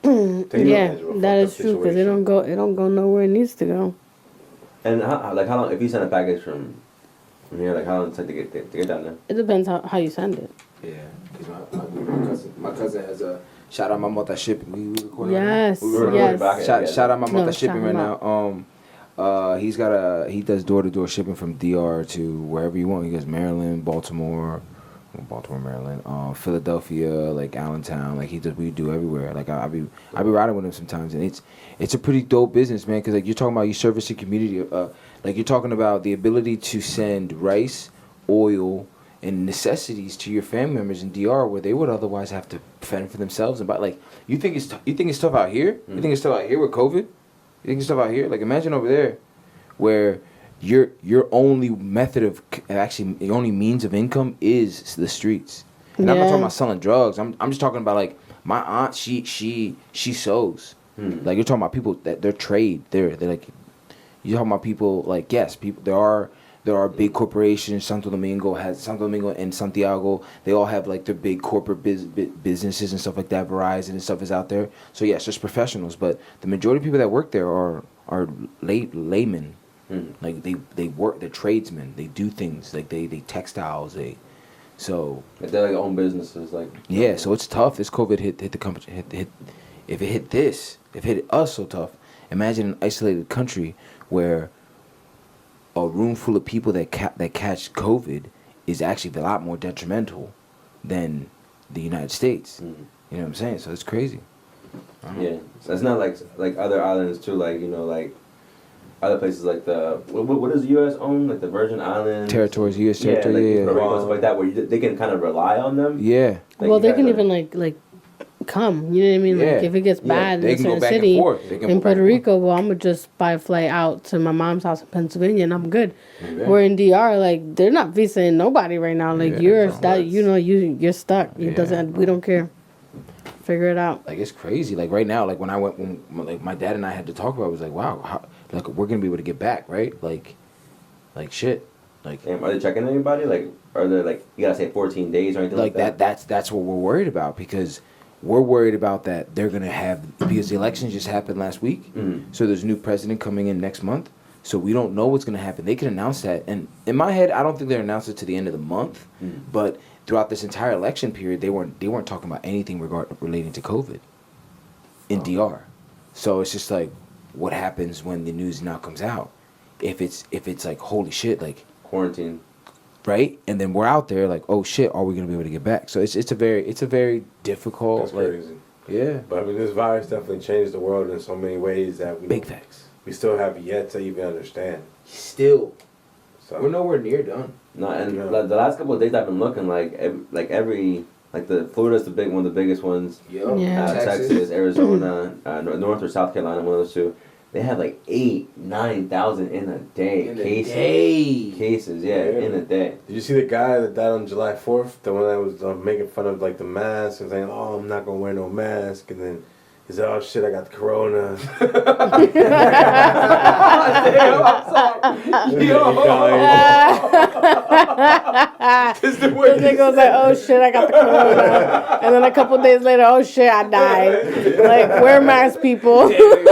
Yeah, that is true because it don't go nowhere it needs to go. And how long if you send a package from here, like how long does it take to get down there? It depends how you send it. Yeah, because my cousin has a shout out my mother shipping. We recording right now? Yes, We were recording back. yes. Shout out my mother No, shipping shout right him now. He does door-to-door shipping from DR to wherever you want. He goes Maryland, Baltimore, Maryland, Philadelphia, like Allentown. Like we do everywhere. Like I be riding with him sometimes, and it's a pretty dope business, man. Because like you're talking about you service the community. Like you're talking about the ability to send rice, oil, and necessities to your family members in DR where they would otherwise have to fend for themselves. And like you think it's tough out here? You think it's tough out here with COVID? You think it's tough out here? Like imagine over there, where your only method of actually the only means of income is the streets. And I'm not talking about selling drugs. I'm just talking about like my aunt. She sews. Like you're talking about people that their trade. They're like you're talking about people like yes, people there are big corporations. Santo Domingo and Santiago. They all have like their big corporate businesses and stuff like that. Verizon and stuff is out there. So yes, there's professionals, but the majority of people that work there are laymen. Like they work, they're tradesmen. They do things like they textiles. They're Like they're like own businesses, like yeah. So it's tough. This COVID hit the company. If it hit us so tough. Imagine an isolated country where a room full of people that catch COVID is actually a lot more detrimental than the United States. You know what I'm saying? So it's crazy. yeah. So it's not like other islands too, like like other places like the what does the U.S. own, like the Virgin Islands, Territories, U.S. territory, Puerto Rico, stuff like that, where they can kind of rely on them. Yeah. Like Well, you they guys can are- even like come. You know what I mean? Like Yeah. if it gets Yeah, bad they in a can go certain back and city forth. They can in go back Puerto and Rico, well, I'm gonna just buy a flight out to my mom's house in Pennsylvania, and I'm good. Yeah. Where in DR, like they're not visaing nobody right now. Like Yeah, you're that's that nuts. you're stuck. It Yeah. doesn't. We don't care. Figure it out. Like it's crazy. Like right now, like when like my dad and I had to talk about it, it was like, wow, like we're gonna be able to get back, right? Like Like shit. Like Damn, are they checking anybody? Like, are they like you gotta say 14 days or anything like that? that's what we're worried about because we're worried about that they're gonna have because the election just happened last week. So there's a new president coming in next month. So we don't know what's gonna happen. They can announce that, and in my head, I don't think they're announced it to the end of the month. But throughout this entire election period, they weren't talking about anything relating to COVID in DR. So it's just like, what happens when the news now comes out? If it's like holy shit, like Quarantine. right, and then we're out there like, oh shit, are we gonna be able to get back? So it's a very difficult. That's like, crazy. Yeah, But I mean, this virus definitely changed the world in so many ways that big facts. we still have yet to even understand. Still, So we're nowhere near done. No, and Yeah. the last couple of days I've been looking like every like the Florida's one of the biggest ones. Yeah, Yeah. Texas, Arizona, North or South Carolina, one of those two. They had like 8,000-9,000 in a day cases. Yeah, in a day. did you see the guy that died on July 4th? The one that was making fun of like the mask and saying, "Oh, I'm not gonna wear no mask," and then he said, "Oh shit, I got the corona." This nigga was like, oh shit, I got the corona. And then a couple days later, oh shit, I died. Like, wear masks, people. Damn.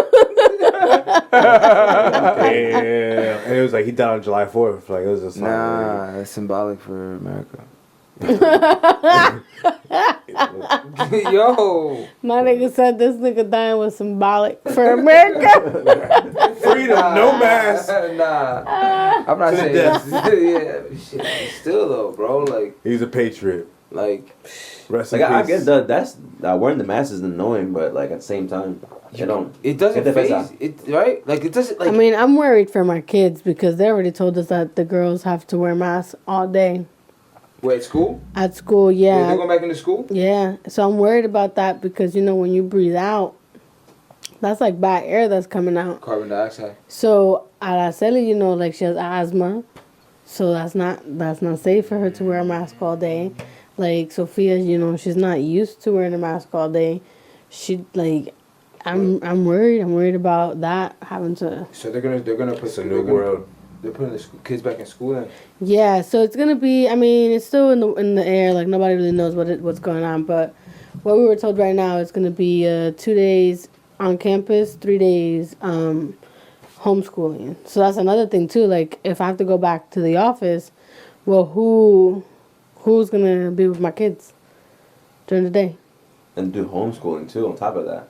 And it was like he died on July 4th. Like it was a sign. Nah, that's symbolic for America. Yo, My nigga said this nigga dying was symbolic for America. Freedom, no mask. Nah, I'm not To the saying death. yeah, shit. Still though, bro, He's a patriot. like Rest Like in I peace. guess that's wearing the mask is annoying, but like at the same time, you don't. it doesn't Get the phase best it, right? Like it doesn't. Like I mean, I'm worried for my kids because they already told us that the girls have to wear masks all day what, at school? at school. Wait, Yeah. they going back into school? Yeah, so I'm worried about that because, you know, when you breathe out, that's like bad air that's coming out. Carbon dioxide. So Araceli, you know, like she has asthma, so that's not safe for her to wear a mask all day. Like Sophia, you know, she's not used to wearing a mask all day. She like, I'm worried. I'm worried about that having to. So they're gonna put It's a new world. They're putting the kids back in school then. Yeah, so it's gonna be. I mean, it's still in the air. Like nobody really knows what's going on. But what we were told right now is gonna be 2 days on campus, 3 days homeschooling. So that's another thing too. Like if I have to go back to the office, well, who's gonna be with my kids during the day? And do homeschooling too on top of that.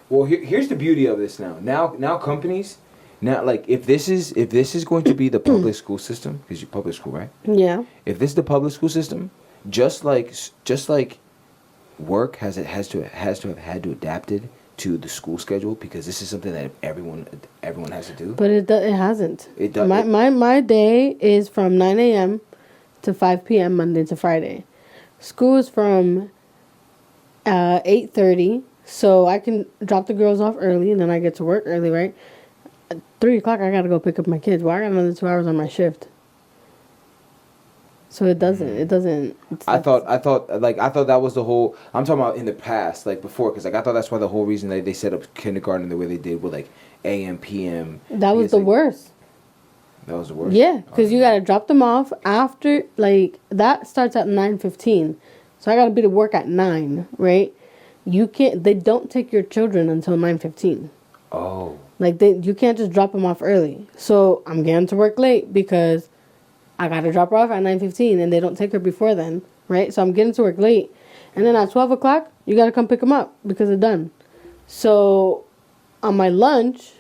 Well, here's the beauty of this now. Now companies, now like if this is going to be the public school system, because you're public school, right? Yeah. If this is the public school system, just like work has to have had to adapted to the school schedule because this is something that everyone has to do. But it hasn't. It does. My day is from 9 a.m. to 5 p.m. Monday to Friday. School is from 8:30, so I can drop the girls off early, and then I get to work early, right? At 3 o'clock, I gotta go pick up my kids. Well, I got another 2 hours on my shift. So it doesn't. I thought that was the whole. I'm talking about in the past, like before, because like I thought that's why the whole reason they set up kindergarten the way they did with like AM, PM. That was because, the like, worst. That was the worst. Yeah, because you gotta drop them off after, like, that starts at 9:15. So I gotta be to work at 9, right? They don't take your children until 9:15. Oh. Like, you can't just drop them off early. So I'm getting to work late because I gotta drop her off at 9:15 and they don't take her before then, right? So I'm getting to work late. And then at 12 o'clock, you gotta come pick them up because they're done. So on my lunch,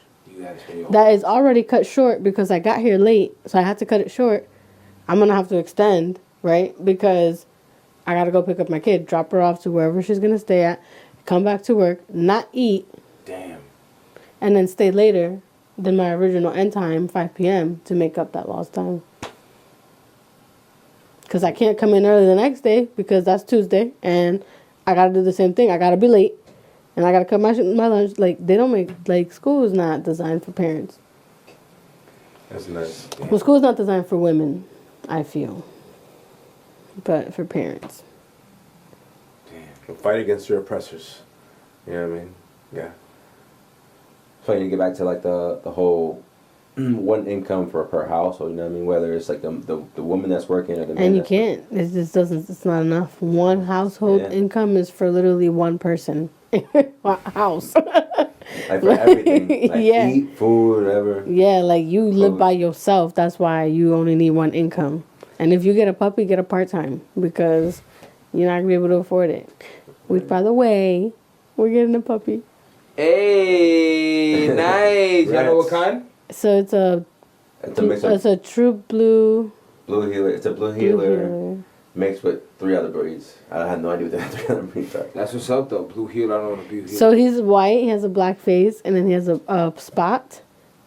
that is already cut short because I got here late, so I had to cut it short. I'm gonna have to extend, right? Because I gotta go pick up my kid, drop her off to wherever she's gonna stay at, come back to work, not eat, Damn. and then stay later than my original end time, 5 p.m., to make up that lost time. Because I can't come in early the next day because that's Tuesday, and I gotta do the same thing. I gotta be late, and I gotta cut my lunch. Like, they don't make, like, school is not designed for parents. That's nice. Well, school is not designed for women, I feel, but for parents. Fight against your oppressors. You know what I mean? Yeah. So you get back to like the whole one income for per household. You know what I mean? Whether it's like the woman that's working or the man. And you that's can't. It just doesn't. It's not enough. One household Yeah. income is for literally one person. House. like for everything, like Yeah. eat, food, whatever. Yeah, like you live Clothes. by yourself. That's why you only need one income. And if you get a puppy, get a part time because you're not gonna be able to afford it. Which, by the way, we're getting a puppy. Hey, nice. Y'all know what kind? So it's a It's a mix of it's a true blue blue healer. It's a blue blue healer healer. mixed with 3 other breeds. I have no idea what the 3 other breeds are. That's what's up though. Blue heel. I don't know what a blue heel. So he's white. He has a black face, and then he has a spot,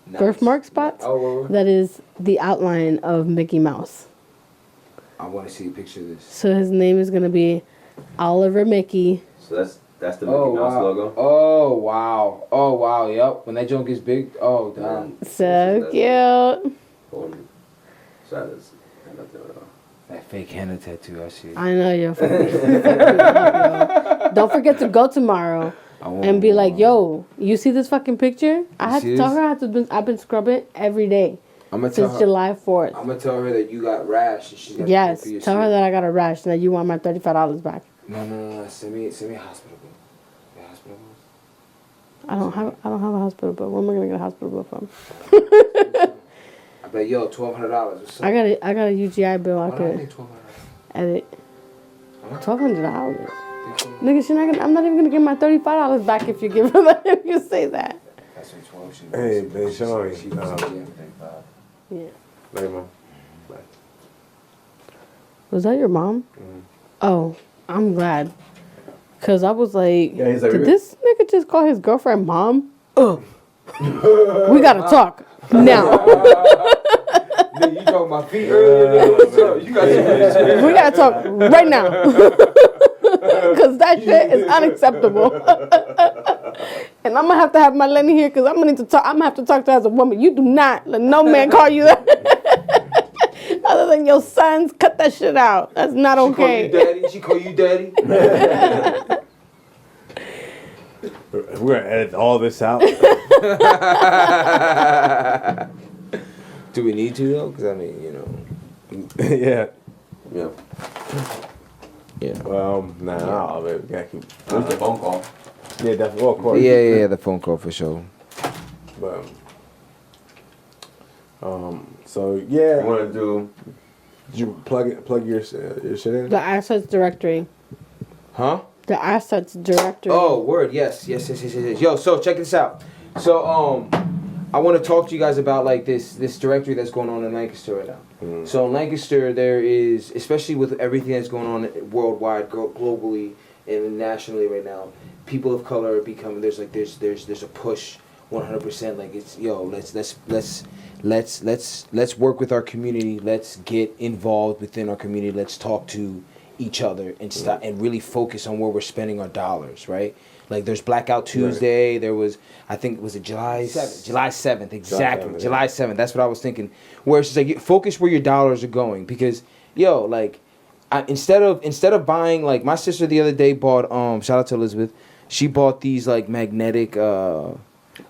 Nice. birthmark spot. Oh, That is the outline of Mickey Mouse. I want to see a picture of this. So his name is gonna be Oliver Mickey. So that's the Mickey Oh Mouse wow. logo. Oh wow. Oh wow. Yep. When that joint gets big. Oh damn. So cute. So that is nothing at all. That fake henna tattoo. I see. I know you're funny. Don't forget to go tomorrow and be like, "Yo, you see this fucking picture? I had see to tell this? her I've been scrubbing it every day I'm gonna tell since her. July 4th. I'm gonna tell her that you got rash and she's got Yes, to pay for your tell her shit. that I got a rash and that you want my $35 back. No. Send me a hospital bill. The hospital bill. I don't have a hospital bill. Where am I gonna get a hospital bill from? I bet yo $1,200. I got a UGI bill. I Why don't I could think $1,200? edit. $1,200. Nigga, I'm not even gonna get my $35 back if you give her that. If you say that. That's what 12 she Hey, wants. Ben Sean. She wants to get 35. Yeah. Later, Mom. Bye. Was that your mom? Oh, I'm glad. Cause I was like, Yeah, he's like, did this nigga just call his girlfriend mom? Ugh. We gotta talk now. Nigga, you talking about feet earlier? So you got some We gotta talk right now. Cause that shit is unacceptable. And I'm gonna have to have my Lenny here because I'm gonna need to talk. I'm gonna have to talk to her as a woman. You do not let no man call you that. Other than your sons, cut that shit out. That's not okay. She call you daddy? We're gonna edit all this out. Do we need to though? Because I mean, you know. Yeah. Yeah. Yeah. Nah, baby. We gotta keep. Where's the phone call? Yeah, definitely. Well, of course. Yeah, the phone call for sure. But, so yeah. You want to do? Did you plug your shit in? The assets directory. Huh? The assets directory. Oh, word. Yes. Yo, so check this out. So, I want to talk to you guys about like this directory that's going on in Lancaster right now. So in Lancaster, there is, especially with everything that's going on worldwide, globally, and nationally right now, people of color are becoming. There's a push, 100%. Like it's let's work with our community. Let's get involved within our community. Let's talk to each other and stop and really focus on where we're spending our dollars. Right. Like there's Blackout Tuesday. There was, I think, was it July 7th? July 7th, exactly. July 7th. That's what I was thinking. Where it's just like focus where your dollars are going because like instead of buying, like my sister the other day bought shout out to Elizabeth, she bought these like magnetic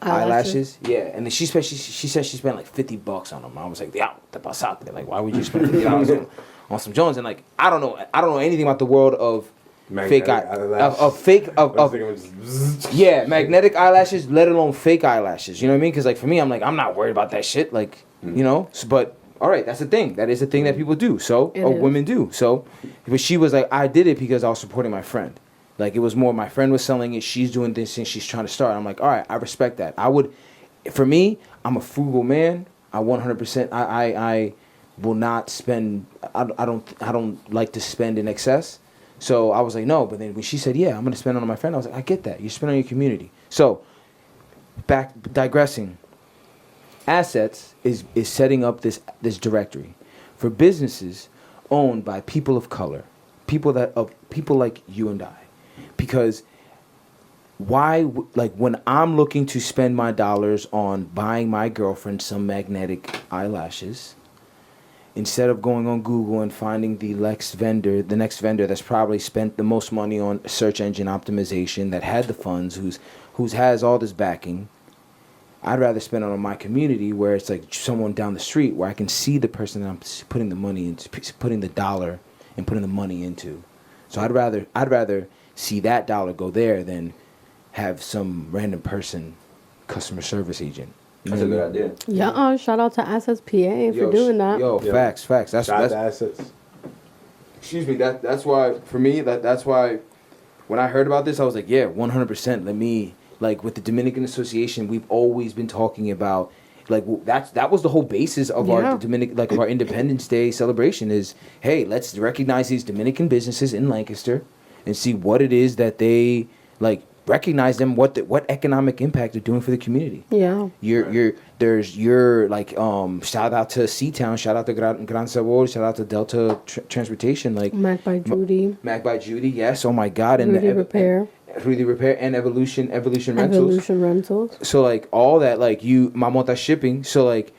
eyelashes. Yeah, and then she said she spent like $50 on them. I was like, yeah, the bus out there. Like, why would you spend $50 on some Jones? And like, I don't know anything about the world of magnetic magnetic eyelashes, let alone fake eyelashes. You know what I mean? Because like for me, I'm not worried about that shit. Like you know, but all right, that's the thing. That is the thing that people do. So women do. So, but she was like, I did it because I was supporting my friend. Like it was more my friend was selling it. She's doing this and she's trying to start. I'm like, all right, I respect that. For me, I'm a frugal man. I 100%. I will not spend. I don't like to spend in excess. So I was like, no. But then when she said, yeah, I'm going to spend on my friend, I was like, I get that. You spend on your community. So, digressing. Assets is setting up this directory for businesses owned by people of color, people like you and I. Because when I'm looking to spend my dollars on buying my girlfriend some magnetic eyelashes, instead of going on Google and finding the next vendor that's probably spent the most money on search engine optimization, that had the funds, who's has all this backing, I'd rather spend it on my community where it's like someone down the street where I can see the person that I'm putting the money into, putting the dollar and putting the money into. So I'd rather see that dollar go there than have some random person customer service agent. You That's a know good what I mean? idea. Yeah, shout out to Assets PA for doing that. Yo, Yeah. facts. Shout out to assets. Excuse me. That's why for me that's why when I heard about this I was like, yeah, 100%. Let me like with the Dominican Association, we've always been talking about like that was the whole basis of our of our Independence Day celebration is, hey, let's recognize these Dominican businesses in Lancaster and see what it is that they like recognize them what economic impact they're doing for the community. Yeah. You're like shout out to Seatown, shout out to Gran Sabor, shout out to Delta Transportation, like Mac by Judy. Mac by Judy, yes, oh my god, and Rudy Repair. Rudy Repair and Evolution Rentals. Evolution Rentals. So like all that, like Mamota Shipping, so like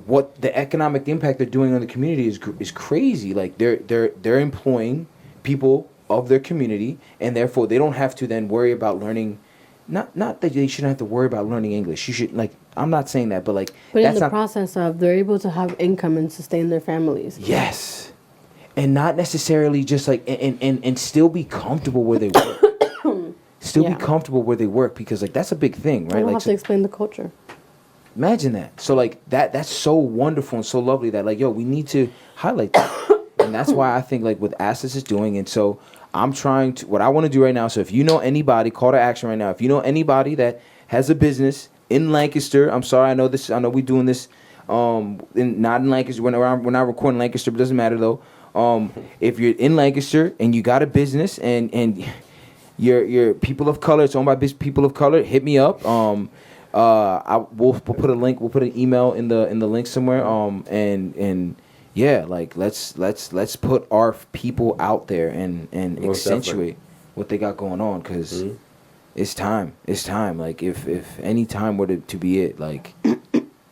what the economic impact they're doing on the community is crazy. Like they're employing people of their community, and therefore they don't have to then worry about learning. Not that they shouldn't have to worry about learning English. You should like. I'm not saying that, but like. But that's in the not, process of, they're able to have income and sustain their families. yes, and not necessarily just like and still be comfortable where they work. Still Yeah. be comfortable where they work because like that's a big thing, I right? don't Like have to explain the culture. imagine that. So like that's so wonderful and so lovely that like yo we need to highlight that, and that's why I think like what Assets is doing, and so. I'm trying to, what I want to do right now, so if you know anybody, call to action right now. If you know anybody that has a business in Lancaster, I'm sorry, I know we're doing this not in Lancaster, we're not recording Lancaster, but it doesn't matter though. If you're in Lancaster and you got a business and you're people of color, it's owned by people of color, hit me up. We'll put a link, we'll put an email in the link somewhere, and yeah, like let's put our people out there and Most accentuate what they got going on because it's time. Like if any time were to be it, like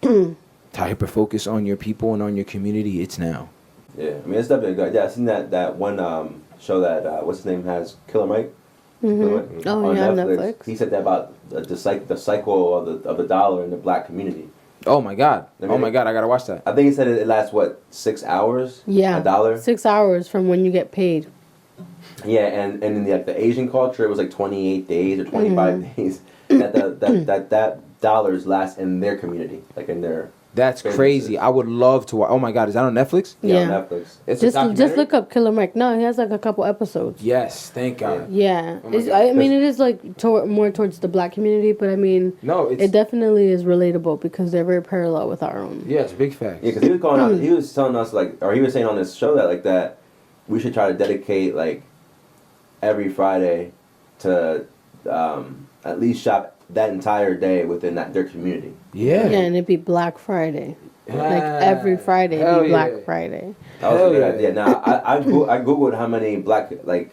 to hyper focus on your people and on your community, it's now. Yeah, I mean it's definitely good. Yeah, I seen that one show that what's his name has Killer Mike. Killer Mike? Oh, On yeah, Netflix. He said that about the cycle of the dollar in the black community. Oh my god! I mean, Oh my god! I gotta watch that. I think he said it lasts what 6 hours. Yeah. $1. 6 hours from when you get paid. Yeah, and in the Asian culture, it was like 28 days or 25 days that dollars last in their community, like in their. That's businesses. crazy. I would love to watch. Oh my god! Is that on Netflix? Yeah. On Netflix. It's Just look up Killer Mike. No, he has like a couple episodes. Yes, thank God. Yeah. Oh my It's, God. I mean, it is like more towards the black community, but I mean, No, it's it definitely is relatable because they're very parallel with our own. yeah, it's big facts. Yeah, because he was calling out. He was telling us like, or he was saying on this show that like that we should try to dedicate like every Friday to at least shop that entire day within their community. Yeah. Yeah, and it'd be Black Friday. Like every Friday, Hell it'd be Black yeah. Friday. That was Hell a good yeah. idea. Now I googled how many black like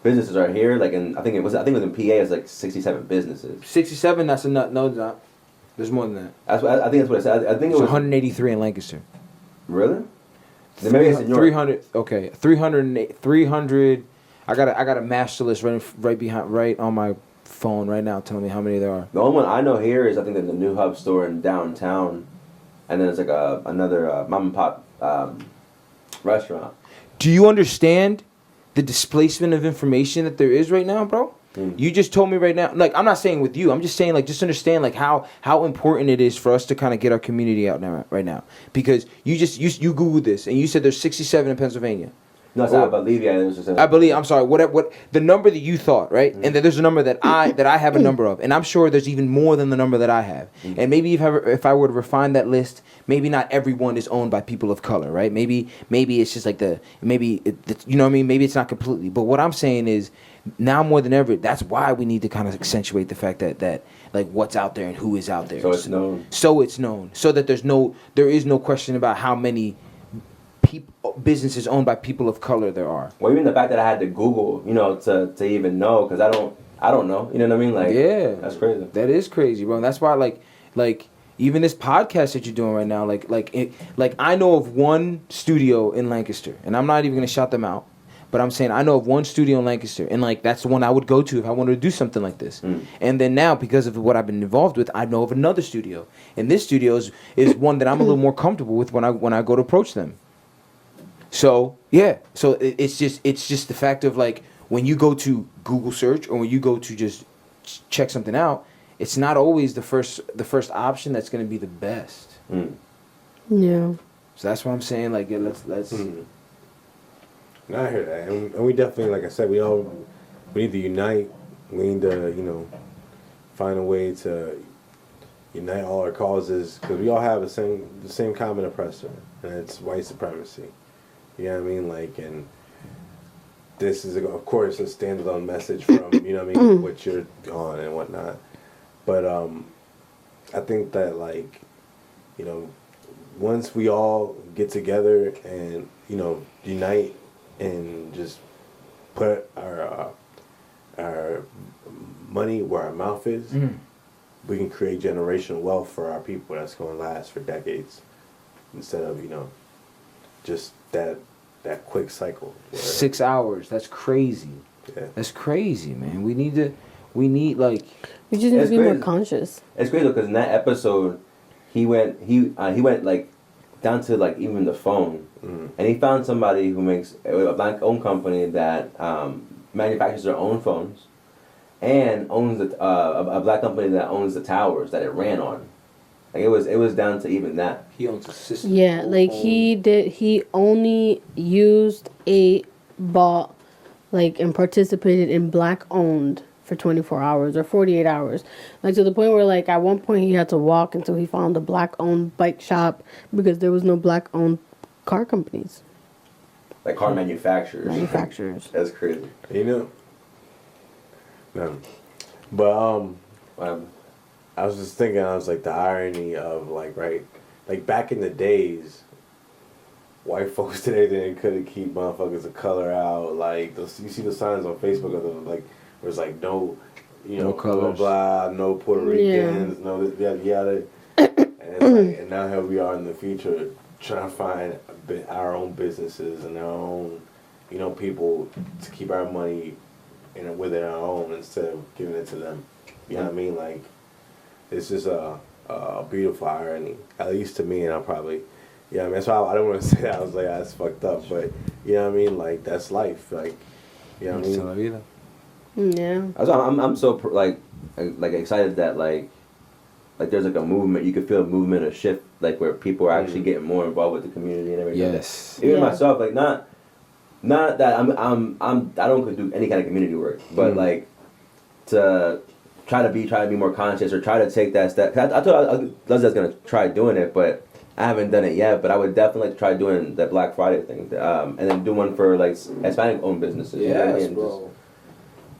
businesses are here. Like I think it was in PA. It's like 67 businesses. 67. That's a nut. No, it's not. There's more than that. I think that's what it said. I think it It's was 183 in Lancaster. really. Then maybe it's in York. 300. Okay, 300. I got a master list right on my phone right now, telling me how many there are. The only one I know here is I think in the New Hub store in downtown, and then there's like another mom and pop restaurant. Do you understand the displacement of information that there is right now, bro? You just told me right now, like I'm not saying with you, I'm just saying like just understand like how important it is for us to kind of get our community out now right now, because you googled this and you said there's 67 in Pennsylvania. No, so I believe yeah. It was just I believe. I'm sorry. What the number that you thought, right? And then there's a number that I have a number of, and I'm sure there's even more than the number that I have. And maybe if I were to refine that list, maybe not everyone is owned by people of color, right? Maybe it's just like you know what I mean? Maybe it's not completely. But what I'm saying is, now more than ever, that's why we need to kind of accentuate the fact that like what's out there and who is out there. So it's known. So it's known. So that there is no question about how many businesses owned by people of color there are. Well, even the fact that I had to Google, you know, to even know, because I don't know. You know what I mean? Like, yeah, that's crazy. That is crazy, bro. And that's why, like even this podcast that you're doing right now, like I know of one studio in Lancaster, and I'm not even gonna shout them out, But I'm saying I know of one studio in Lancaster, and like that's the one I would go to if I wanted to do something like this. And then now, because of what I've been involved with, I know of another studio, and this studio is one that I'm a little more comfortable with when I go to approach them. So yeah, so it's just the fact of like when you go to Google search or when you go to just check something out, it's not always the first option that's going to be the best. Yeah. So that's what I'm saying. Like, yeah, let's. No, I hear that, and we definitely, like I said, we need to unite. We need to, find a way to unite all our causes because we all have the same common oppressor, and it's white supremacy. You know what I mean? Like, and this is, of course, a standalone message from, what you're on and whatnot. But I think that, like, once we all get together and, unite and just put our money where our mouth is, we can create generational wealth for our people that's going to last for decades instead of, just that quick cycle. 6 hours. That's crazy. Yeah. That's crazy, man. We need like. We just need to be more crazy. conscious. It's crazy because in that episode, he went like down to like even the phone, and he found somebody who makes a black-owned company that manufactures their own phones, and owns a black company that owns the towers that it ran on. Like it was down to even that. He owns a system. Yeah, like he only bought, like, and participated in black owned for 24 hours or 48 hours. Like, to the point where, like, at one point he had to walk until he found a black owned bike shop because there was no black owned car companies. Like car manufacturers. That's crazy. No. But I was just thinking, I was like, the irony of, like, right, like back in the days, white folks today couldn't keep motherfuckers of color out. Like, you see the signs on Facebook of them, like, where it's like, no, no blah, colors. blah, no Puerto Ricans, no this, yada, yada. And it's like, and now here we are in the future trying to find our own businesses and our own, people to keep our money within our own instead of giving it to them. You know what I mean? Like, it's just a beautiful irony, at least to me, and I'll probably, I mean, that's why I don't want to say that. I was like, that's fucked up, but, you know what I mean? Like, that's life. Like, you know what I mean? Yeah. I'm so like excited that like there's like a movement. You could feel a movement, a shift, like where people are actually getting more involved with the community and everything. Yes. Even myself, like not that I don't do any kind of community work, but like to try to be more conscious or try to take that step. I thought Leslie was gonna try doing it, but I haven't done it yet. But I would definitely like to try doing that Black Friday thing, and then do one for like Hispanic-owned businesses. Yes, you know what I mean? bro.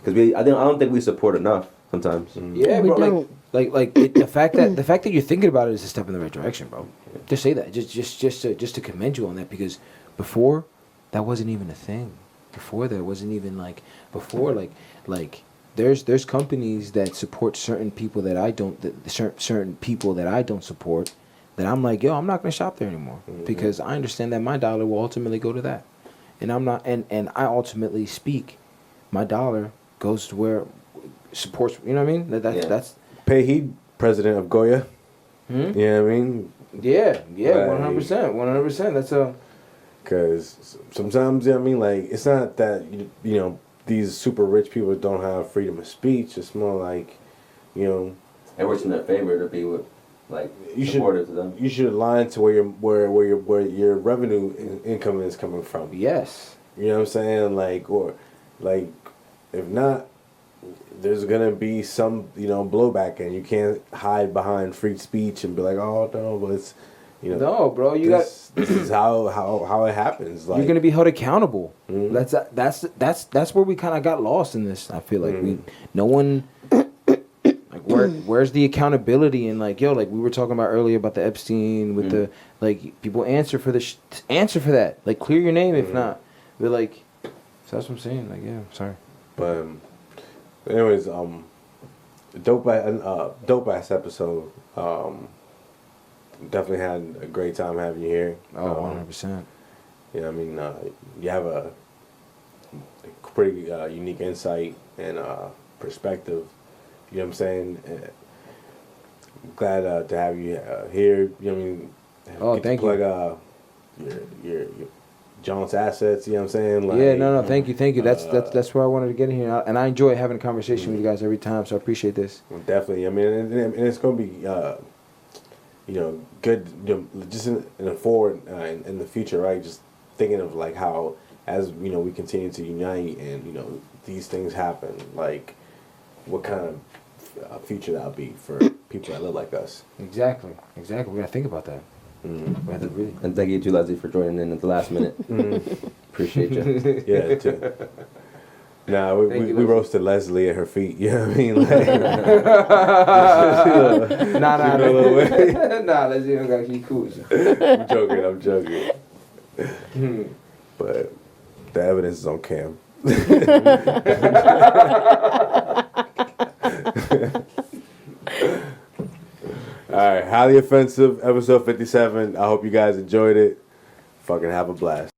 Because I don't think we support enough sometimes. Yeah, We bro. don't. The fact that you're thinking about it is a step in the right direction, bro. Just say that. Just to commend you on that, because before that wasn't even a thing. Before there wasn't even like there's companies that support certain people that I don't certain people that I don't support, that I'm like, yo, I'm not gonna shop there anymore because I understand that my dollar will ultimately go to that, and I'm not and I ultimately speak, my dollar goes to where supports. You know what I mean? That's Pay heed, President of Goya. You know what I mean? Yeah, Right. 100%. That's a. Because sometimes, you know what I mean, like, it's not that, these super rich people don't have freedom of speech. It's more like, It works in their favor to be with, like, supportive to them. You should align to where your revenue income is coming from. Yes. You know what I'm saying? Like, or, like, if not, there's gonna be some, blowback, and you can't hide behind free speech and be like, oh no, but it's, No, bro, this is how it happens. Like, you're gonna be held accountable. That's where we kind of got lost in this. I feel like no one. Like, where's the accountability? And like, yo, like we were talking about earlier about the Epstein with the, like, people answer for the answer for that. Like, clear your name if not. But like, so that's what I'm saying. Like, yeah, sorry. But anyways, dope ass episode. Definitely had a great time having you here. Oh, 100%. You know what I mean? You have pretty unique insight and perspective. You know what I'm saying? I'm glad to have you here. You know what I mean? Oh, Get to thank plug, your Jones assets. You know what I'm saying? Like, Yeah, no, thank you. That's where I wanted to get in here, and I enjoy having a conversation with you guys every time. So I appreciate this. Definitely. I mean, and it's going to be, good, just in the forward in the future, right? Just thinking of like how, as we continue to unite and these things happen, like what kind of future that'll be for people that live like us. Exactly. We gotta think about that. We have to really. And thank you too, Leslie, for joining in at the last minute. Appreciate you. Yeah, too. Nah, we Thank you, we Leslie. roasted Leslie at her feet. You know what I mean? Like, Nah, let's see. She's cool. I'm joking. But the evidence is on cam. All right, highly offensive, episode 57. I hope you guys enjoyed it. Fucking have a blast.